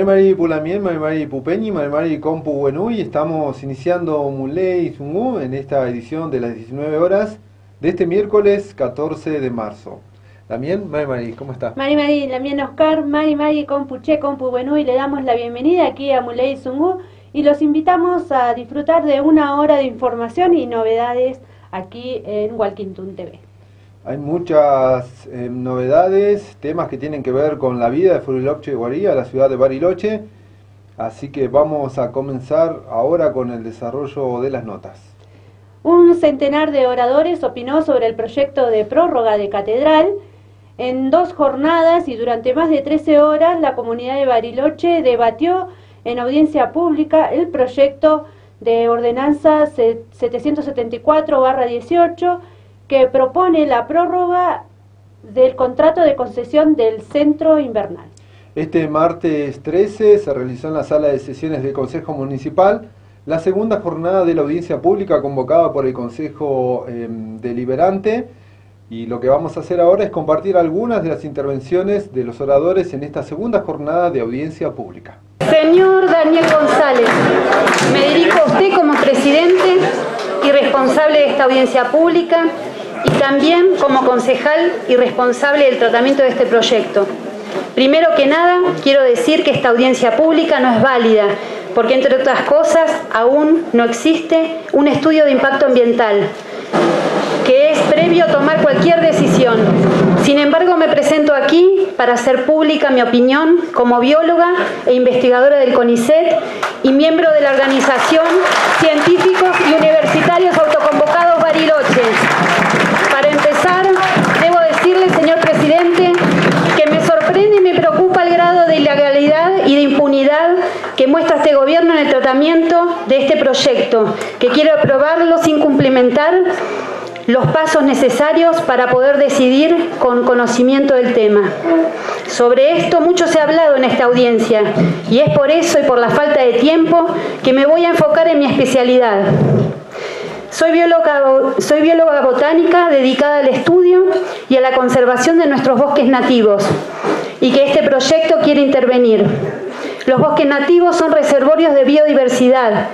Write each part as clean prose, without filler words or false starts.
Marimari Pulamien, Marimari Pupeñi, Marimari Compu Buenui. Estamos iniciando Muley Zungu en esta edición de las 19 horas de este miércoles 14 de marzo. Lamien, Marimari, ¿cómo está? Marimari, Lamien Oscar, Marimari Compu Che, Compu Buenui. Le damos la bienvenida aquí a Muley Zungu y los invitamos a disfrutar de una hora de información y novedades aquí en Hualquintún TV. Hay muchas novedades, temas que tienen que ver con la vida de Furiloche Guaría, la ciudad de Bariloche. Así que vamos a comenzar ahora con el desarrollo de las notas. Un centenar de oradores opinó sobre el proyecto de prórroga de Catedral. En 2 jornadas y durante más de 13 horas, la comunidad de Bariloche debatió en audiencia pública el proyecto de ordenanza 774/18, que propone la prórroga del contrato de concesión del centro invernal. Este martes 13 se realizó en la sala de sesiones del Consejo Municipal la segunda jornada de la audiencia pública convocada por el Consejo Deliberante, y lo que vamos a hacer ahora es compartir algunas de las intervenciones de los oradores en esta segunda jornada de audiencia pública. Señor Daniel González, me dirijo a usted como presidente y responsable de esta audiencia pública, y también como concejal y responsable del tratamiento de este proyecto. Primero que nada, quiero decir que esta audiencia pública no es válida, porque entre otras cosas, aún no existe un estudio de impacto ambiental, que es previo a tomar cualquier decisión. Sin embargo, me presento aquí para hacer pública mi opinión como bióloga e investigadora del CONICET y miembro de la organización Científicos y Universitarios Autoconvocados Bariloche. Para empezar, debo decirle, señor presidente, que me sorprende y me preocupa el grado de ilegalidad y de impunidad que muestra este gobierno en el tratamiento de este proyecto, que quiere aprobarlo sin cumplimentar los pasos necesarios para poder decidir con conocimiento del tema. Sobre esto mucho se ha hablado en esta audiencia, y es por eso y por la falta de tiempo que me voy a enfocar en mi especialidad. Soy bióloga botánica dedicada al estudio y a la conservación de nuestros bosques nativos, y que este proyecto quiere intervenir. Los bosques nativos son reservorios de biodiversidad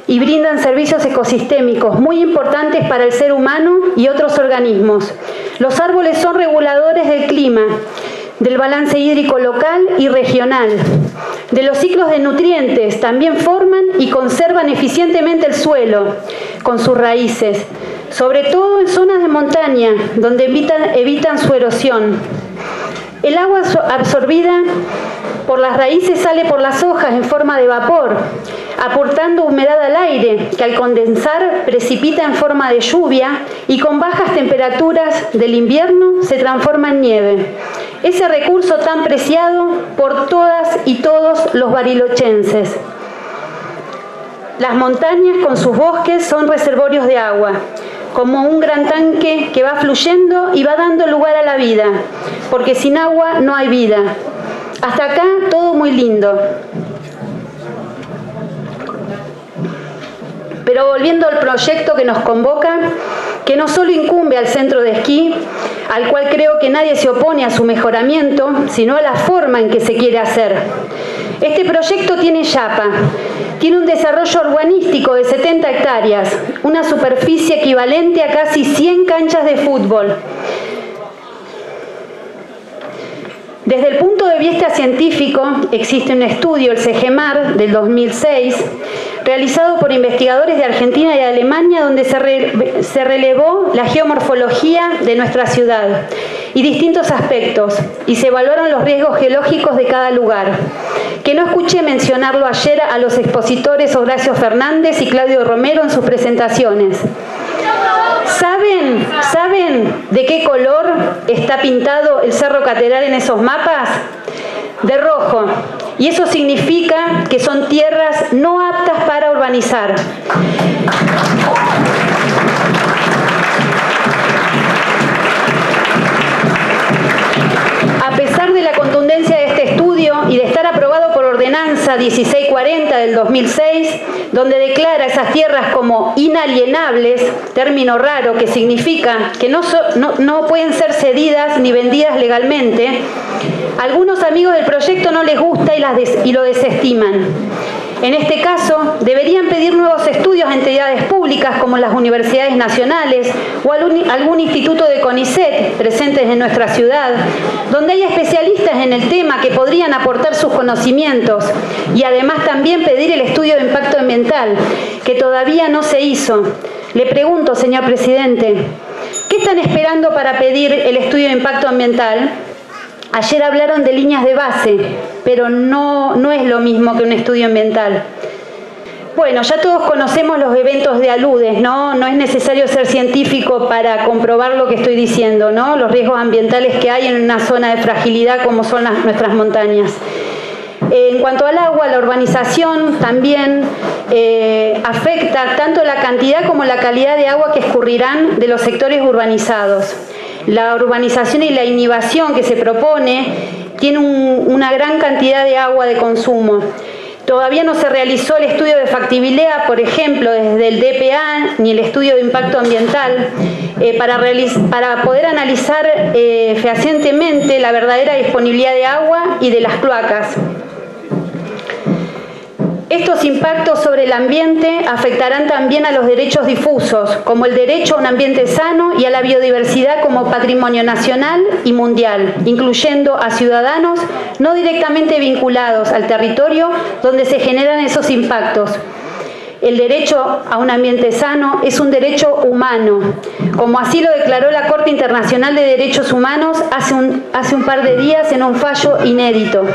y brindan servicios ecosistémicos muy importantes para el ser humano y otros organismos. Los árboles son reguladores del clima, del balance hídrico local y regional, de los ciclos de nutrientes. También forman y conservan eficientemente el suelo con sus raíces, sobre todo en zonas de montaña donde evitan su erosión. El agua absorbida por las raíces sale por las hojas en forma de vapor, aportando humedad al aire, que al condensar precipita en forma de lluvia y con bajas temperaturas del invierno se transforma en nieve. Ese recurso tan preciado por todas y todos los barilochenses. Las montañas con sus bosques son reservorios de agua, como un gran tanque que va fluyendo y va dando lugar a la vida, porque sin agua no hay vida. Hasta acá todo muy lindo. Pero volviendo al proyecto que nos convoca, que no solo incumbe al centro de esquí, al cual creo que nadie se opone a su mejoramiento, sino a la forma en que se quiere hacer. Este proyecto tiene chapa, tiene un desarrollo urbanístico de 70 hectáreas, una superficie equivalente a casi 100 canchas de fútbol. Desde el punto de vista científico, existe un estudio, el CEGEMAR, del 2006, realizado por investigadores de Argentina y de Alemania, donde se relevó la geomorfología de nuestra ciudad y distintos aspectos, y se evaluaron los riesgos geológicos de cada lugar, que no escuché mencionarlo ayer a los expositores Horacio Fernández y Claudio Romero en sus presentaciones. ¿Saben de qué color está pintado el Cerro Catedral en esos mapas? De rojo. Y eso significa que son tierras no aptas para urbanizar. A pesar de la contundencia de este estudio y de estar aprobado por ordenanza 1640 del 2006, donde declara esas tierras como inalienables, término raro que significa que no pueden ser cedidas ni vendidas legalmente, Algunos amigos del proyecto no les gusta y lo desestiman. En este caso, deberían pedir nuevos estudios a entidades públicas como las universidades nacionales o algún instituto de CONICET presentes en nuestra ciudad, donde hay especialistas en el tema que podrían aportar sus conocimientos, y además también pedir el estudio de impacto ambiental, que todavía no se hizo. Le pregunto, señor presidente, ¿qué están esperando para pedir el estudio de impacto ambiental? Ayer hablaron de líneas de base, pero no es lo mismo que un estudio ambiental. Bueno, ya todos conocemos los eventos de aludes, ¿no? No es necesario ser científico para comprobar lo que estoy diciendo, ¿no? Los riesgos ambientales que hay en una zona de fragilidad como son nuestras montañas. En cuanto al agua, la urbanización también afecta tanto la cantidad como la calidad de agua que escurrirán de los sectores urbanizados. La urbanización y la inhibición que se propone tiene una gran cantidad de agua de consumo. Todavía no se realizó el estudio de factibilidad, por ejemplo, desde el DPA, ni el estudio de impacto ambiental, para poder analizar fehacientemente la verdadera disponibilidad de agua y de las cloacas. Estos impactos sobre el ambiente afectarán también a los derechos difusos, como el derecho a un ambiente sano y a la biodiversidad como patrimonio nacional y mundial, incluyendo a ciudadanos no directamente vinculados al territorio donde se generan esos impactos. El derecho a un ambiente sano es un derecho humano, como así lo declaró la Corte Internacional de Derechos Humanos hace un par de días en un fallo inédito.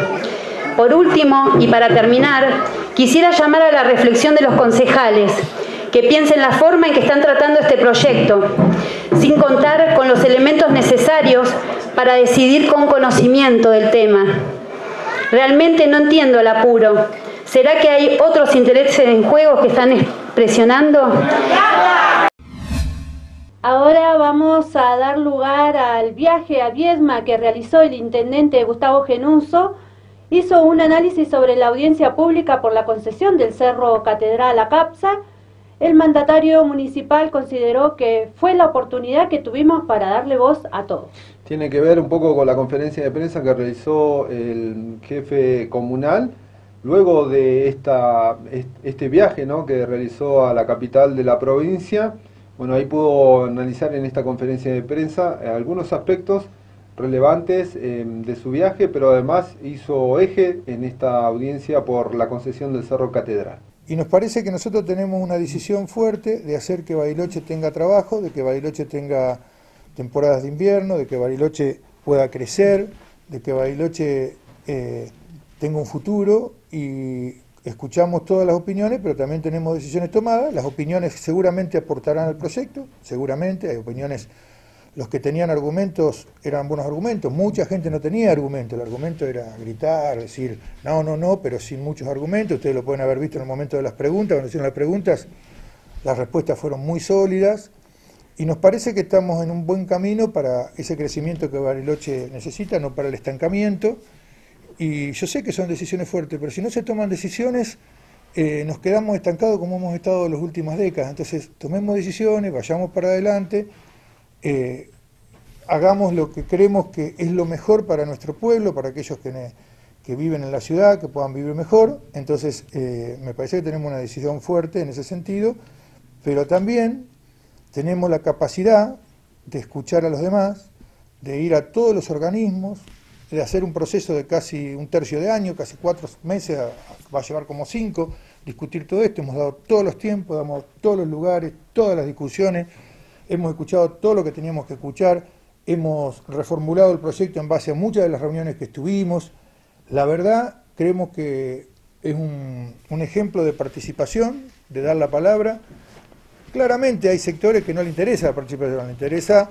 Por último, y para terminar, quisiera llamar a la reflexión de los concejales, que piensen la forma en que están tratando este proyecto, sin contar con los elementos necesarios para decidir con conocimiento del tema. Realmente no entiendo el apuro. ¿Será que hay otros intereses en juego que están presionando? Ahora vamos a dar lugar al viaje a Viedma que realizó el intendente Gustavo Genuso. Hizo un análisis sobre la audiencia pública por la concesión del Cerro Catedral a CAPSA. El mandatario municipal consideró que fue la oportunidad que tuvimos para darle voz a todos. Tiene que ver un poco con la conferencia de prensa que realizó el jefe comunal luego de este viaje, ¿no?, que realizó a la capital de la provincia. Bueno, ahí pudo analizar en esta conferencia de prensa algunos aspectos relevantes de su viaje, pero además hizo eje en esta audiencia por la concesión del Cerro Catedral. Y nos parece que nosotros tenemos una decisión fuerte de hacer que Bariloche tenga trabajo, de que Bariloche tenga temporadas de invierno, de que Bariloche pueda crecer, de que Bariloche tenga un futuro, y escuchamos todas las opiniones, pero también tenemos decisiones tomadas. Las opiniones seguramente aportarán al proyecto, seguramente, hay opiniones. Los que tenían argumentos eran buenos argumentos, mucha gente no tenía argumentos, el argumento era gritar, decir no, pero sin muchos argumentos. Ustedes lo pueden haber visto en el momento de las preguntas, cuando hicieron las preguntas, las respuestas fueron muy sólidas, y nos parece que estamos en un buen camino para ese crecimiento que Bariloche necesita, no para el estancamiento. Y yo sé que son decisiones fuertes, pero si no se toman decisiones, nos quedamos estancados como hemos estado en las últimas décadas. Entonces, tomemos decisiones, vayamos para adelante, hagamos lo que creemos que es lo mejor para nuestro pueblo, para aquellos que viven en la ciudad, que puedan vivir mejor. Entonces, me parece que tenemos una decisión fuerte en ese sentido, pero también tenemos la capacidad de escuchar a los demás, de ir a todos los organismos, de hacer un proceso de casi un tercio de año, casi 4 meses, va a llevar como 5, discutir todo esto. Hemos dado todos los tiempos, damos todos los lugares, todas las discusiones, hemos escuchado todo lo que teníamos que escuchar, hemos reformulado el proyecto en base a muchas de las reuniones que estuvimos. La verdad, creemos que es un ejemplo de participación, de dar la palabra. Claramente hay sectores que no le interesa la participación, le interesa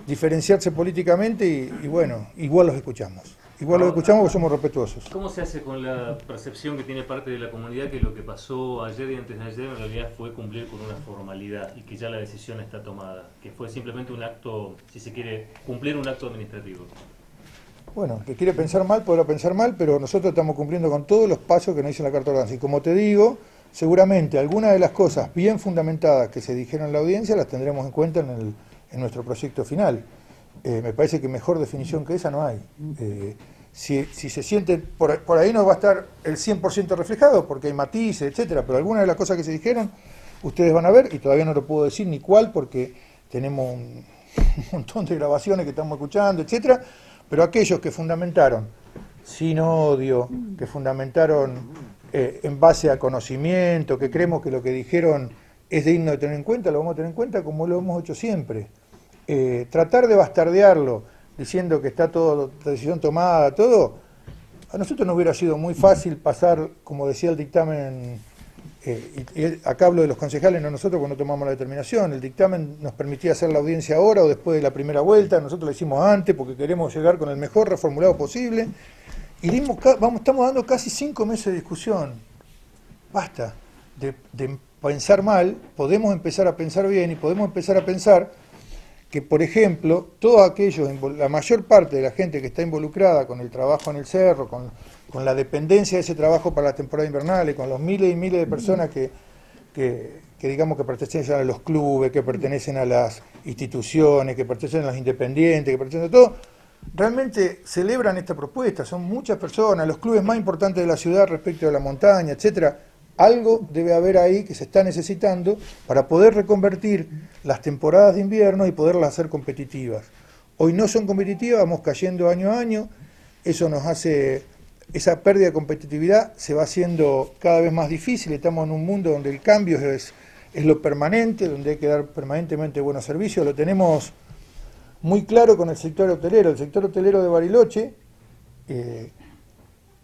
diferenciarse políticamente y bueno, igual los escuchamos. Igual los escuchamos porque somos respetuosos. ¿Cómo se hace con la percepción que tiene parte de la comunidad que lo que pasó ayer y antes de ayer en realidad fue cumplir con una formalidad y que ya la decisión está tomada? Que fue simplemente un acto, si se quiere, cumplir un acto administrativo. Bueno, el que quiere pensar mal podrá pensar mal, pero nosotros estamos cumpliendo con todos los pasos que nos dice la Carta de Ordenanza. Y como te digo, seguramente algunas de las cosas bien fundamentadas que se dijeron en la audiencia las tendremos en cuenta en nuestro proyecto final. Me parece que mejor definición que esa no hay. Si se sienten, por ahí no va a estar el 100% reflejado, porque hay matices, etcétera, pero algunas de las cosas que se dijeron, ustedes van a ver, y todavía no lo puedo decir ni cuál, porque tenemos un montón de grabaciones que estamos escuchando, etcétera, pero aquellos que fundamentaron sin odio, que fundamentaron en base a conocimiento, que creemos que lo que dijeron es digno de tener en cuenta, lo vamos a tener en cuenta como lo hemos hecho siempre. Tratar de bastardearlo, diciendo que está todo, la decisión tomada, todo, a nosotros nos hubiera sido muy fácil pasar, como decía el dictamen, y acá hablo de los concejales, no nosotros cuando tomamos la determinación, el dictamen nos permitía hacer la audiencia ahora o después de la primera vuelta, nosotros lo hicimos antes porque queremos llegar con el mejor reformulado posible, y estamos dando casi 5 meses de discusión. Basta de pensar mal, podemos empezar a pensar bien y podemos empezar a pensar que, por ejemplo, todos aquellos, la mayor parte de la gente que está involucrada con el trabajo en el cerro, con la dependencia de ese trabajo para la temporada invernal, y con los miles y miles de personas que digamos que pertenecen a los clubes, que pertenecen a las instituciones, que pertenecen a los independientes, que pertenecen a todo, realmente celebran esta propuesta. Son muchas personas, los clubes más importantes de la ciudad respecto de la montaña, etcétera. Algo debe haber ahí que se está necesitando para poder reconvertir las temporadas de invierno y poderlas hacer competitivas. Hoy no son competitivas, vamos cayendo año a año, eso nos hace, esa pérdida de competitividad se va haciendo cada vez más difícil, estamos en un mundo donde el cambio es lo permanente, donde hay que dar permanentemente buenos servicios, lo tenemos muy claro con el sector hotelero de Bariloche.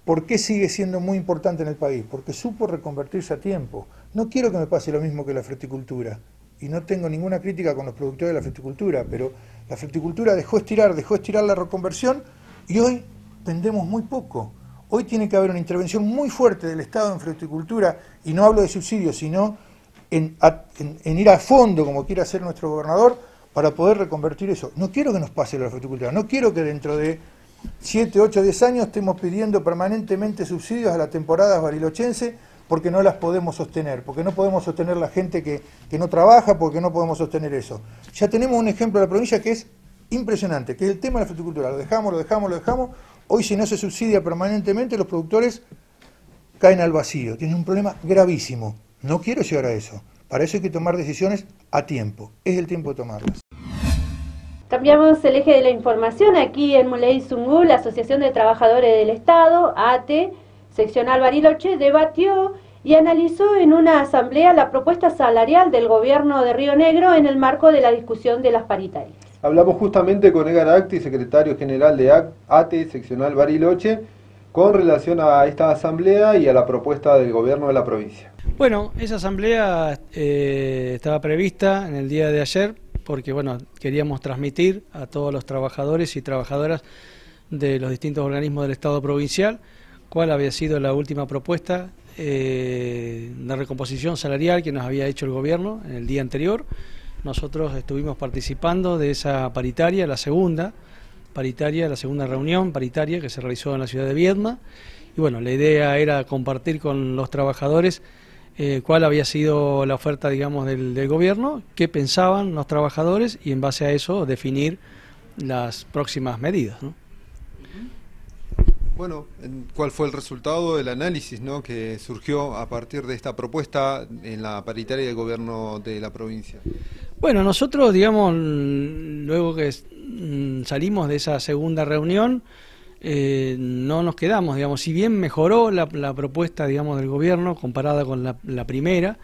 ¿Por qué sigue siendo muy importante en el país? Porque supo reconvertirse a tiempo. No quiero que me pase lo mismo que la fruticultura, y no tengo ninguna crítica con los productores de la fruticultura, pero la fruticultura dejó estirar la reconversión y hoy vendemos muy poco. Hoy tiene que haber una intervención muy fuerte del Estado en fruticultura, y no hablo de subsidios, sino en ir a fondo, como quiere hacer nuestro gobernador, para poder reconvertir eso. No quiero que nos pase la fruticultura, no quiero que dentro de 7, 8, 10 años estemos pidiendo permanentemente subsidios a las temporadas barilochenses porque no las podemos sostener, porque no podemos sostener la gente que no trabaja, porque no podemos sostener eso. Ya tenemos un ejemplo de la provincia que es impresionante, que es el tema de la fruticultura. Lo dejamos. Hoy, si no se subsidia permanentemente, los productores caen al vacío. Tienen un problema gravísimo. No quiero llegar a eso. Para eso hay que tomar decisiones a tiempo. Es el tiempo de tomarlas. Cambiamos el eje de la información. Aquí en Muley Zungu, la Asociación de Trabajadores del Estado, ATE, seccional Bariloche, debatió y analizó en una asamblea la propuesta salarial del gobierno de Río Negro en el marco de la discusión de las paritarias. Hablamos justamente con Edgar Acti, secretario general de ATE, seccional Bariloche, con relación a esta asamblea y a la propuesta del gobierno de la provincia. Bueno, esa asamblea estaba prevista en el día de ayer, porque bueno, queríamos transmitir a todos los trabajadores y trabajadoras de los distintos organismos del Estado provincial cuál había sido la última propuesta de recomposición salarial que nos había hecho el gobierno en el día anterior. Nosotros estuvimos participando de esa paritaria, la segunda reunión paritaria que se realizó en la ciudad de Viedma, y bueno, la idea era compartir con los trabajadores cuál había sido la oferta, digamos, del gobierno, qué pensaban los trabajadores, y en base a eso definir las próximas medidas, ¿no? Bueno, ¿cuál fue el resultado del análisis, ¿no?, que surgió a partir de esta propuesta en la paritaria del gobierno de la provincia? Bueno, nosotros, digamos, luego que salimos de esa segunda reunión, no nos quedamos, digamos, si bien mejoró la propuesta, digamos, del gobierno comparada con la primera,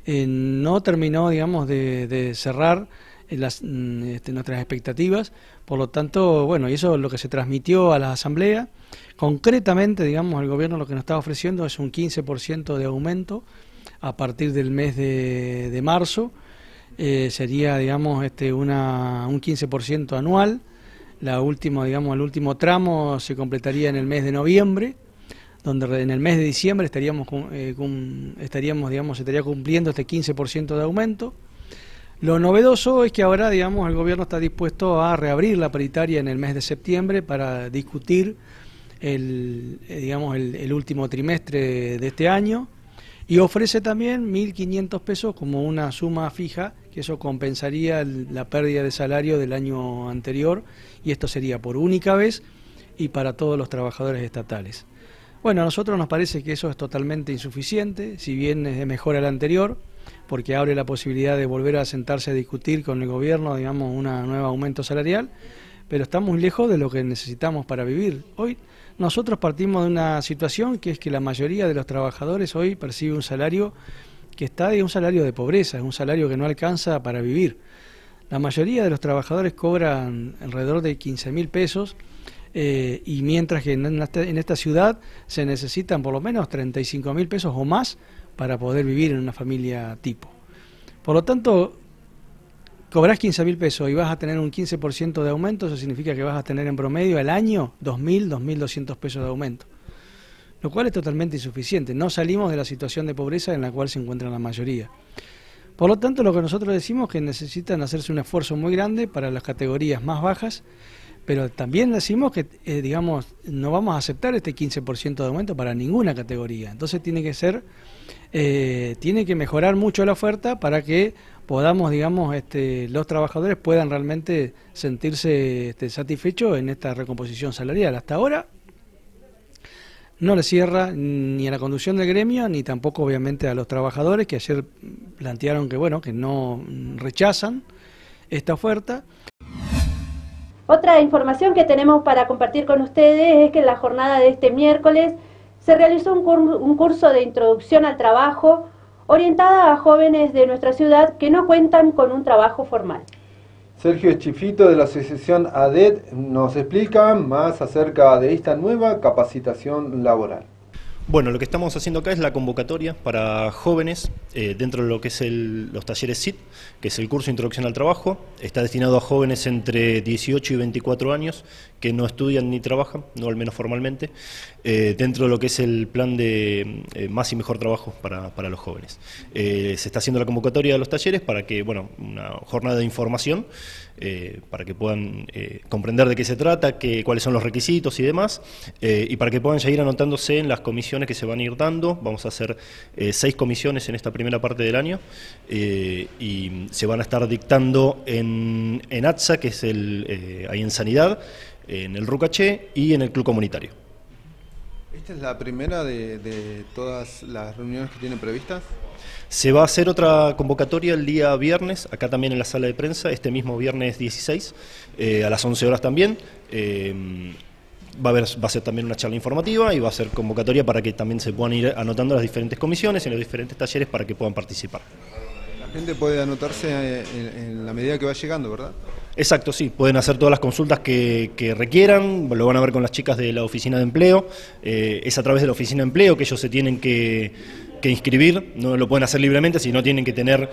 no terminó, digamos, de cerrar nuestras expectativas. Por lo tanto, bueno, y eso es lo que se transmitió a la asamblea. Concretamente, digamos, el gobierno lo que nos está ofreciendo es un 15% de aumento a partir del mes de marzo. Sería, digamos, un 15% anual. El último tramo se completaría en el mes de noviembre, donde en el mes de diciembre estaría cumpliendo este 15% de aumento. Lo novedoso es que ahora, digamos, el gobierno está dispuesto a reabrir la paritaria en el mes de septiembre para discutir el último trimestre de este año, y ofrece también 1.500 pesos como una suma fija, que eso compensaría la pérdida de salario del año anterior, y esto sería por única vez y para todos los trabajadores estatales. Bueno, a nosotros nos parece que eso es totalmente insuficiente, si bien es de mejora al anterior, porque abre la posibilidad de volver a sentarse a discutir con el gobierno, digamos, un nuevo aumento salarial, pero está muy lejos de lo que necesitamos para vivir. Hoy nosotros partimos de una situación que es que la mayoría de los trabajadores hoy percibe un salario que está de un salario de pobreza, es un salario que no alcanza para vivir. La mayoría de los trabajadores cobran alrededor de 15.000 pesos, y mientras que en esta ciudad se necesitan por lo menos 35.000 pesos o más para poder vivir en una familia tipo. Por lo tanto, cobrás 15.000 pesos y vas a tener un 15% de aumento, eso significa que vas a tener en promedio al año 2.000, 2.200 pesos de aumento, lo cual es totalmente insuficiente. No salimos de la situación de pobreza en la cual se encuentra la mayoría. Por lo tanto, lo que nosotros decimos es que necesitan hacerse un esfuerzo muy grande para las categorías más bajas, pero también decimos que, digamos, no vamos a aceptar este 15% de aumento para ninguna categoría. Entonces tiene que mejorar mucho la oferta para que podamos, digamos, los trabajadores puedan realmente sentirse satisfechos en esta recomposición salarial. Hasta ahora no le cierra ni a la conducción del gremio, ni tampoco obviamente a los trabajadores, que ayer plantearon que, bueno, que no rechazan esta oferta. Otra información que tenemos para compartir con ustedes es que en la jornada de este miércoles se realizó un curso de introducción al trabajo orientada a jóvenes de nuestra ciudad que no cuentan con un trabajo formal. Sergio Chifito de la asociación ADET nos explica más acerca de esta nueva capacitación laboral. Bueno, lo que estamos haciendo acá es la convocatoria para jóvenes dentro de lo que es los talleres SIT, que es el curso de Introducción al Trabajo. Está destinado a jóvenes entre 18 y 24 años que no estudian ni trabajan, no al menos formalmente, dentro de lo que es el plan de Más y Mejor Trabajo para los jóvenes. Se está haciendo la convocatoria de los talleres para que, bueno, una jornada de información, para que puedan comprender de qué se trata, cuáles son los requisitos y demás, y para que puedan ya ir anotándose en las comisiones que se van a ir dando. Vamos a hacer 6 comisiones en esta primera parte del año, y se van a estar dictando en ATSA, que es ahí en Sanidad, en el Rucaché y en el Club Comunitario. ¿Esta es la primera de todas las reuniones que tienen previstas? Se va a hacer otra convocatoria el día viernes, acá también en la sala de prensa, este mismo viernes 16, a las 11 horas también. Va a ser también una charla informativa y va a ser convocatoria para que también se puedan ir anotando las diferentes comisiones en los diferentes talleres para que puedan participar. La gente puede anotarse en la medida que va llegando, ¿verdad? Exacto, sí, pueden hacer todas las consultas que requieran, lo van a ver con las chicas de la oficina de empleo, es a través de la oficina de empleo que ellos se tienen que inscribir, no lo pueden hacer libremente, sino tienen que tener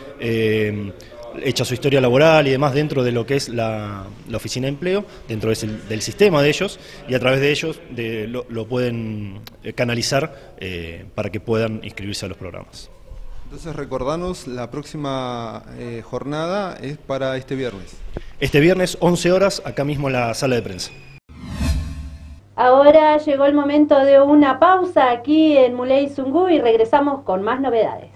hecha su historia laboral y demás dentro de lo que es la oficina de empleo, dentro del sistema de ellos, y a través de ellos lo pueden canalizar para que puedan inscribirse a los programas. Entonces recordanos, la próxima jornada es para este viernes. Este viernes, 11 horas, acá mismo en la sala de prensa. Ahora llegó el momento de una pausa aquí en Muley Zungu y regresamos con más novedades.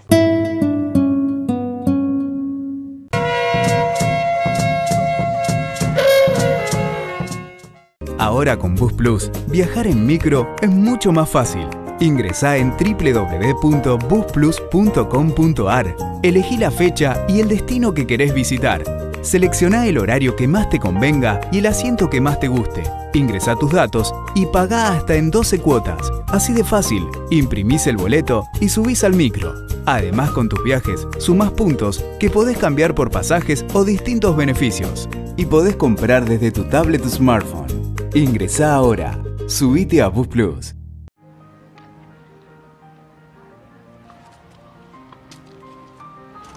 Ahora con Bus Plus, viajar en micro es mucho más fácil. Ingresá en www.busplus.com.ar, elegí la fecha y el destino que querés visitar. Seleccioná el horario que más te convenga y el asiento que más te guste. Ingresá tus datos y pagá hasta en 12 cuotas. Así de fácil, imprimís el boleto y subís al micro. Además, con tus viajes, sumás puntos que podés cambiar por pasajes o distintos beneficios. Y podés comprar desde tu tablet o smartphone. Ingresá ahora. Subite a Bus Plus.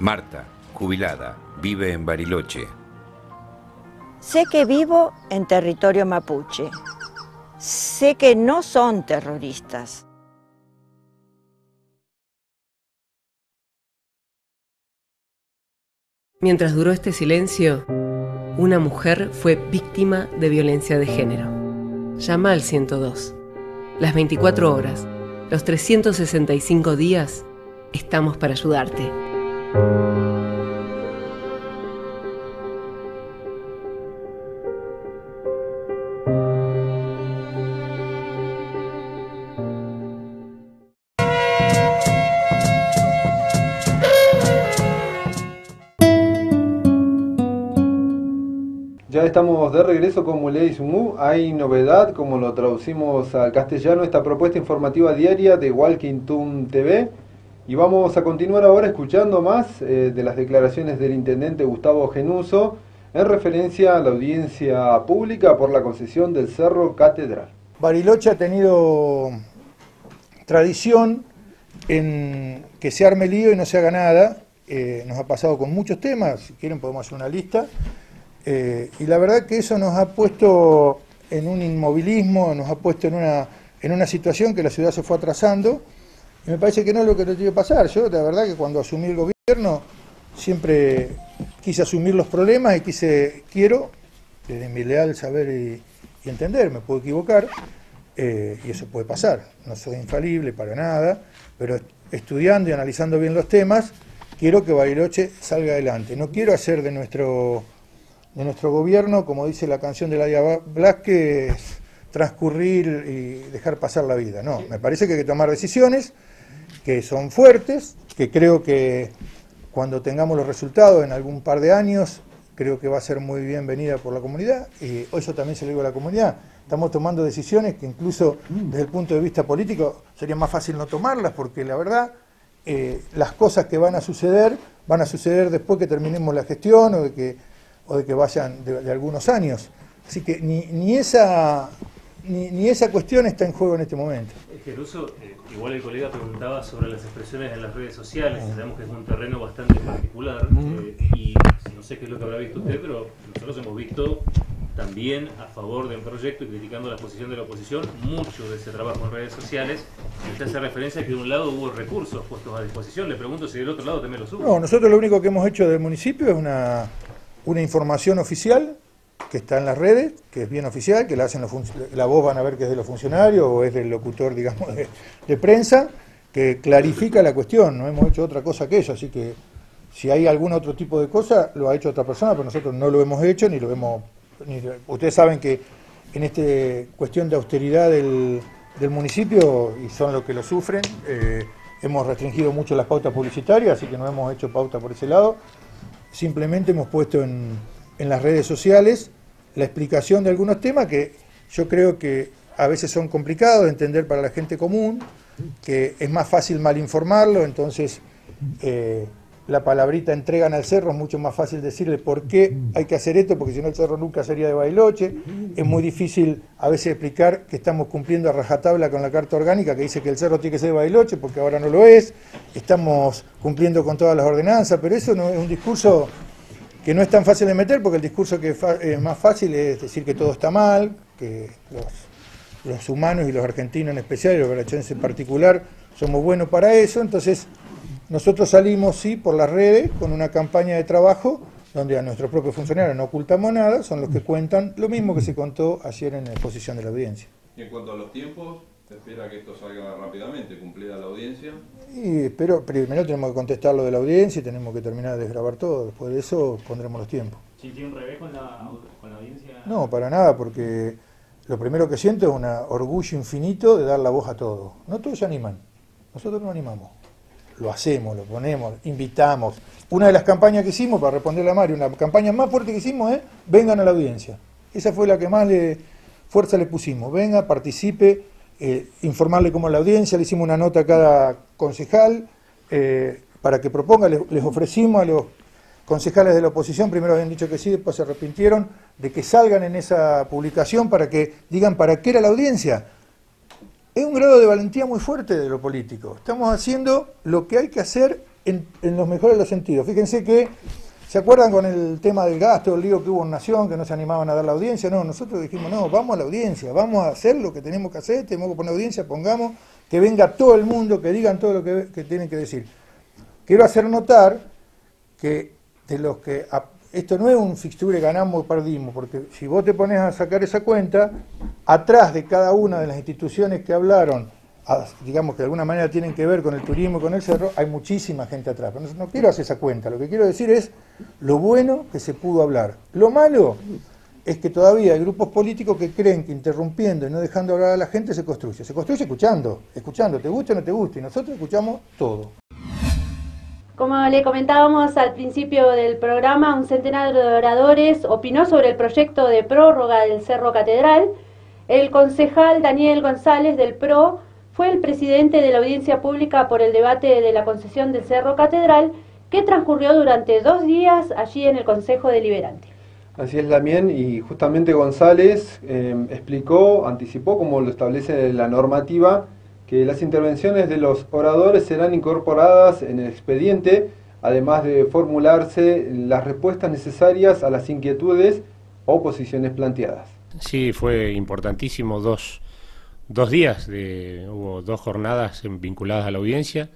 Marta, jubilada, vive en Bariloche. Sé que vivo en territorio mapuche. Sé que no son terroristas. Mientras duró este silencio, una mujer fue víctima de violencia de género. Llama al 102. Las 24 horas, los 365 días, estamos para ayudarte. estamos de regreso con Muley y Sumú. Hay novedad, como lo traducimos al castellano, esta propuesta informativa diaria de Walking Town TV. Y vamos a continuar ahora escuchando más de las declaraciones del intendente Gustavo Genuso en referencia a la audiencia pública por la concesión del Cerro Catedral. Bariloche ha tenido tradición en que se arme lío y no se haga nada. Nos ha pasado con muchos temas, si quieren podemos hacer una lista. Y la verdad que eso nos ha puesto en un inmovilismo, nos ha puesto en una situación que la ciudad se fue atrasando. Y me parece que no es lo que nos tiene que pasar. Yo, la verdad que cuando asumí el gobierno, siempre quise asumir los problemas y quiero, desde mi leal saber y entender, me puedo equivocar, y eso puede pasar. No soy infalible para nada, pero estudiando y analizando bien los temas, quiero que Bariloche salga adelante. No quiero hacer de nuestro gobierno, como dice la canción de Ladia Blasquez, transcurrir y dejar pasar la vida. No, me parece que hay que tomar decisiones que son fuertes, que creo que cuando tengamos los resultados en algún par de años, creo que va a ser muy bienvenida por la comunidad, y eso también se lo digo a la comunidad. Estamos tomando decisiones que incluso desde el punto de vista político sería más fácil no tomarlas, porque la verdad, las cosas que van a suceder después que terminemos la gestión o de que vayan de algunos años. Así que ni esa cuestión está en juego en este momento. Genuso, igual el colega preguntaba sobre las expresiones en las redes sociales. Sabemos que es un terreno bastante particular y no sé qué es lo que habrá visto usted, pero nosotros hemos visto también a favor de un proyecto y criticando la posición de la oposición mucho de ese trabajo en redes sociales. Y usted hace referencia a que de un lado hubo recursos puestos a disposición. Le pregunto si del otro lado también los hubo. No, nosotros lo único que hemos hecho del municipio es una información oficial que está en las redes, que es bien oficial, que la hacen la voz van a ver que es de los funcionarios o es del locutor, digamos, de prensa, que clarifica la cuestión. No hemos hecho otra cosa que eso, así que si hay algún otro tipo de cosa, lo ha hecho otra persona, pero nosotros no lo hemos hecho, ni lo hemos... Ustedes saben que en esta cuestión de austeridad del municipio, y son los que lo sufren, hemos restringido mucho las pautas publicitarias, así que no hemos hecho pauta por ese lado. Simplemente hemos puesto en las redes sociales la explicación de algunos temas que yo creo que a veces son complicados de entender para la gente común, que es más fácil mal informarlo, entonces la palabrita entregan al cerro es mucho más fácil decirle por qué hay que hacer esto, porque si no el cerro nunca sería de Bariloche. Es muy difícil a veces explicar que estamos cumpliendo a rajatabla con la carta orgánica que dice que el cerro tiene que ser de Bariloche, porque ahora no lo es. Estamos cumpliendo con todas las ordenanzas, pero eso no es un discurso que no es tan fácil de meter, porque el discurso que es más fácil es decir que todo está mal, que los humanos y los argentinos en especial, y los barachenses en particular, somos buenos para eso. Entonces nosotros salimos, sí, por las redes, con una campaña de trabajo, donde a nuestros propios funcionarios no ocultamos nada, son los que cuentan lo mismo que se contó ayer en la exposición de la audiencia. Y en cuanto a los tiempos, ¿se espera que esto salga rápidamente, cumplida la audiencia? Y pero primero tenemos que contestar lo de la audiencia y tenemos que terminar de desgravar todo, después de eso pondremos los tiempos. ¿Tiene un revés con la audiencia? No, para nada, porque lo primero que siento es un orgullo infinito de dar la voz a todos. No todos se animan, nosotros nos animamos. Lo hacemos, lo ponemos, invitamos. Una de las campañas que hicimos, para responderle a Mario, una campaña más fuerte que hicimos es vengan a la audiencia. Esa fue la que más fuerza le pusimos. Venga, participe, informarle cómo es la audiencia. Le hicimos una nota a cada concejal para que proponga. Les ofrecimos a los concejales de la oposición, primero habían dicho que sí, después se arrepintieron, de que salgan en esa publicación para que digan para qué era la audiencia. Es un grado de valentía muy fuerte de lo político. Estamos haciendo lo que hay que hacer en los mejores de los sentidos. Fíjense que, ¿se acuerdan con el tema del gasto, el lío que hubo en Nación, que no se animaban a dar la audiencia? No, nosotros dijimos, no, vamos a la audiencia, vamos a hacer lo que tenemos que hacer, tenemos que poner audiencia, pongamos, que venga todo el mundo, que digan todo lo que tienen que decir. Quiero hacer notar que de los que... Esto no es un fixture ganamos o perdimos, porque si vos te pones a sacar esa cuenta, atrás de cada una de las instituciones que hablaron, digamos que de alguna manera tienen que ver con el turismo y con el cerro, hay muchísima gente atrás. Pero no quiero hacer esa cuenta, lo que quiero decir es lo bueno que se pudo hablar. Lo malo es que todavía hay grupos políticos que creen que interrumpiendo y no dejando hablar a la gente se construye. Se construye escuchando, te guste o no te guste, y nosotros escuchamos todo. Como le comentábamos al principio del programa, un centenar de oradores opinó sobre el proyecto de prórroga del Cerro Catedral. El concejal Daniel González del PRO fue el presidente de la audiencia pública por el debate de la concesión del Cerro Catedral, que transcurrió durante 2 días allí en el Consejo Deliberante. Así es, Lamien, y justamente González anticipó, como lo establece la normativa, que las intervenciones de los oradores serán incorporadas en el expediente, además de formularse las respuestas necesarias a las inquietudes o posiciones planteadas. Sí, fue importantísimo, dos días, hubo 2 jornadas vinculadas a la audiencia,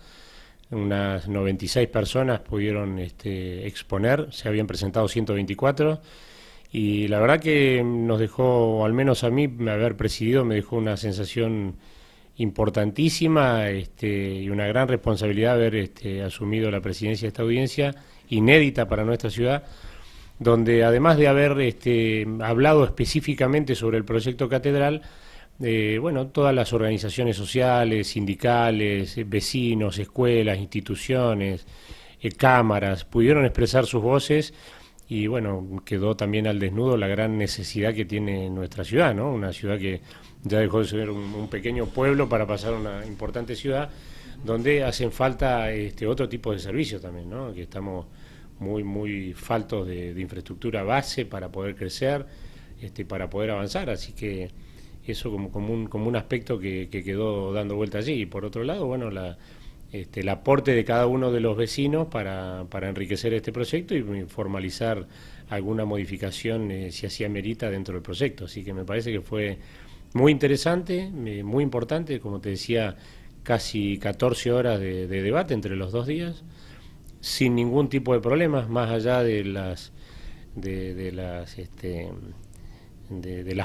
unas 96 personas pudieron exponer, se habían presentado 124, y la verdad que nos dejó, o al menos a mí, haber presidido, me dejó una sensación importantísima y una gran responsabilidad haber asumido la presidencia de esta audiencia, inédita para nuestra ciudad, donde además de haber hablado específicamente sobre el proyecto Catedral, todas las organizaciones sociales, sindicales, vecinos, escuelas, instituciones, cámaras, pudieron expresar sus voces y quedó también al desnudo la gran necesidad que tiene nuestra ciudad, ¿no? Una ciudad que ya dejó de ser un pequeño pueblo para pasar a una importante ciudad, donde hacen falta otro tipo de servicios también, ¿no? Que estamos muy faltos de infraestructura base para poder crecer, para poder avanzar, así que eso como un aspecto que quedó dando vuelta allí. Y por otro lado, el aporte de cada uno de los vecinos para enriquecer este proyecto y formalizar alguna modificación si así amerita dentro del proyecto. Así que me parece que fue muy interesante, muy importante, como te decía, casi 14 horas de debate entre los 2 días, sin ningún tipo de problemas, más allá de las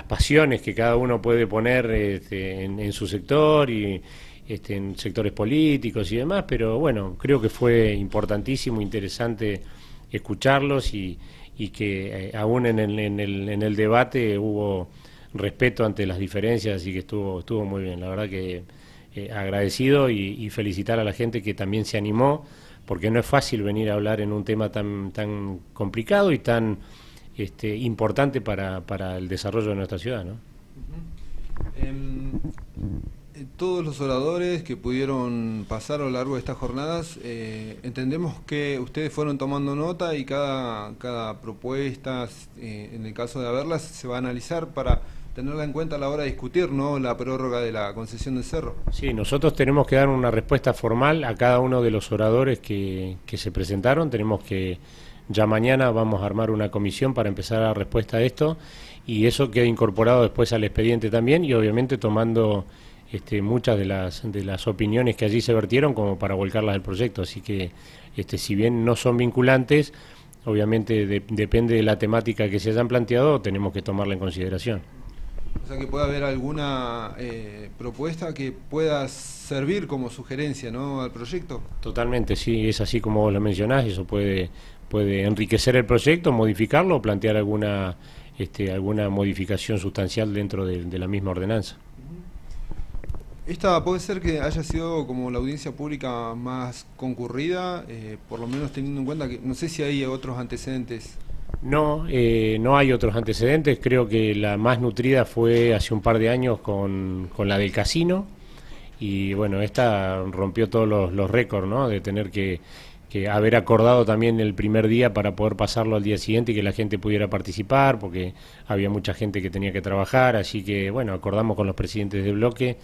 pasiones que cada uno puede poner en su sector y en sectores políticos y demás, pero creo que fue importantísimo, interesante escucharlos y que aún en el debate hubo respeto ante las diferencias, así que estuvo muy bien. La verdad que agradecido y felicitar a la gente que también se animó, porque no es fácil venir a hablar en un tema tan complicado y tan importante para el desarrollo de nuestra ciudad, ¿no? Todos los oradores que pudieron pasar a lo largo de estas jornadas, entendemos que ustedes fueron tomando nota y cada propuesta, en el caso de haberlas, se va a analizar para tenerla en cuenta a la hora de discutir, ¿no?, la prórroga de la concesión del cerro. Sí, nosotros tenemos que dar una respuesta formal a cada uno de los oradores que se presentaron. Tenemos que, ya mañana vamos a armar una comisión para empezar a dar respuesta a esto, y eso queda incorporado después al expediente también, y obviamente tomando muchas de las opiniones que allí se vertieron como para volcarlas al proyecto. Así que si bien no son vinculantes, obviamente depende de la temática que se hayan planteado, tenemos que tomarla en consideración. O sea que puede haber alguna propuesta que pueda servir como sugerencia, ¿no?, al proyecto. Totalmente, sí, es así como vos lo mencionás, eso puede enriquecer el proyecto, modificarlo o plantear alguna modificación sustancial dentro de la misma ordenanza. Esta puede ser que haya sido como la audiencia pública más concurrida, por lo menos teniendo en cuenta que no sé si hay otros antecedentes. No, no hay otros antecedentes. Creo que la más nutrida fue hace un par de años con la del casino, y esta rompió todos los récords, ¿no?, de tener que haber acordado también el primer día para poder pasarlo al día siguiente y que la gente pudiera participar, porque había mucha gente que tenía que trabajar, así que acordamos con los presidentes de bloque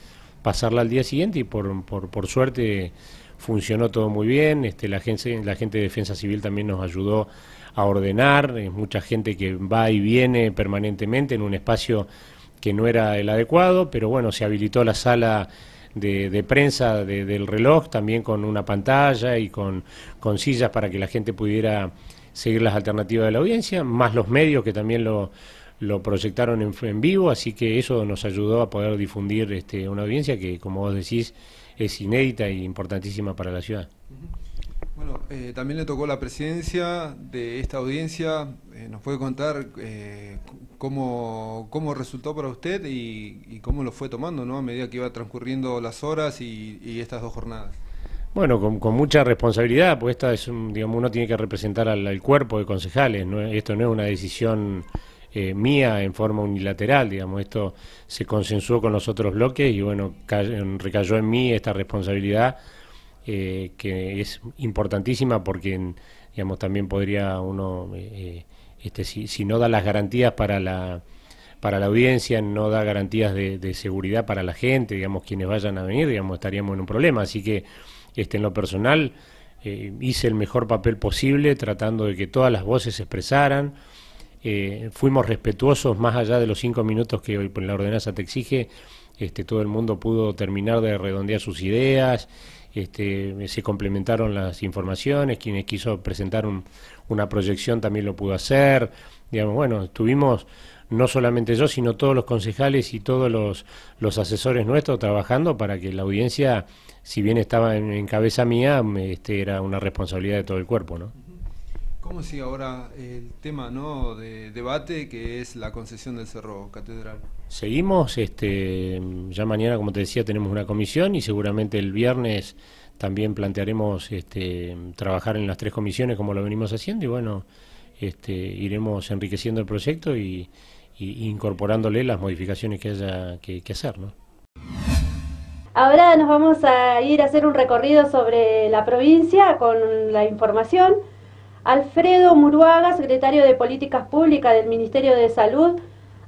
pasarla al día siguiente, y por suerte funcionó todo muy bien. La gente de Defensa Civil también nos ayudó a ordenar, mucha gente que va y viene permanentemente en un espacio que no era el adecuado, pero se habilitó la sala de prensa del reloj también con una pantalla y con sillas para que la gente pudiera seguir las alternativas de la audiencia, más los medios que también lo proyectaron en vivo, así que eso nos ayudó a poder difundir una audiencia que, como vos decís, es inédita e importantísima para la ciudad. Bueno, también le tocó la presidencia de esta audiencia. ¿Nos puede contar cómo resultó para usted y cómo lo fue tomando, ¿no?, a medida que iba transcurriendo las horas y estas 2 jornadas? Bueno, con mucha responsabilidad, pues esta es, digamos, uno tiene que representar al cuerpo de concejales, esto no es una decisión mía en forma unilateral, digamos, esto se consensuó con los otros bloques y bueno, recayó en mí esta responsabilidad que es importantísima porque, digamos, también podría uno, si no da las garantías para la audiencia, no da garantías de seguridad para la gente, digamos, quienes vayan a venir, digamos, estaríamos en un problema, así que en lo personal hice el mejor papel posible tratando de que todas las voces se expresaran. Fuimos respetuosos más allá de los 5 minutos que hoy la ordenanza te exige. Todo el mundo pudo terminar de redondear sus ideas, se complementaron las informaciones, quienes quiso presentar una proyección también lo pudo hacer, digamos, bueno, estuvimos no solamente yo, sino todos los concejales y todos los asesores nuestros trabajando para que la audiencia, si bien estaba en cabeza mía, era una responsabilidad de todo el cuerpo, ¿no? ¿Cómo sigue ahora el tema, ¿no?, de debate que es la concesión del Cerro Catedral? Seguimos, ya mañana, como te decía, tenemos una comisión y seguramente el viernes también plantearemos trabajar en las 3 comisiones como lo venimos haciendo y bueno, iremos enriqueciendo el proyecto y incorporándole las modificaciones que haya que hacer, ¿no? Ahora nos vamos a ir a hacer un recorrido sobre la provincia con la información. Alfredo Muruaga, secretario de Políticas Públicas del Ministerio de Salud,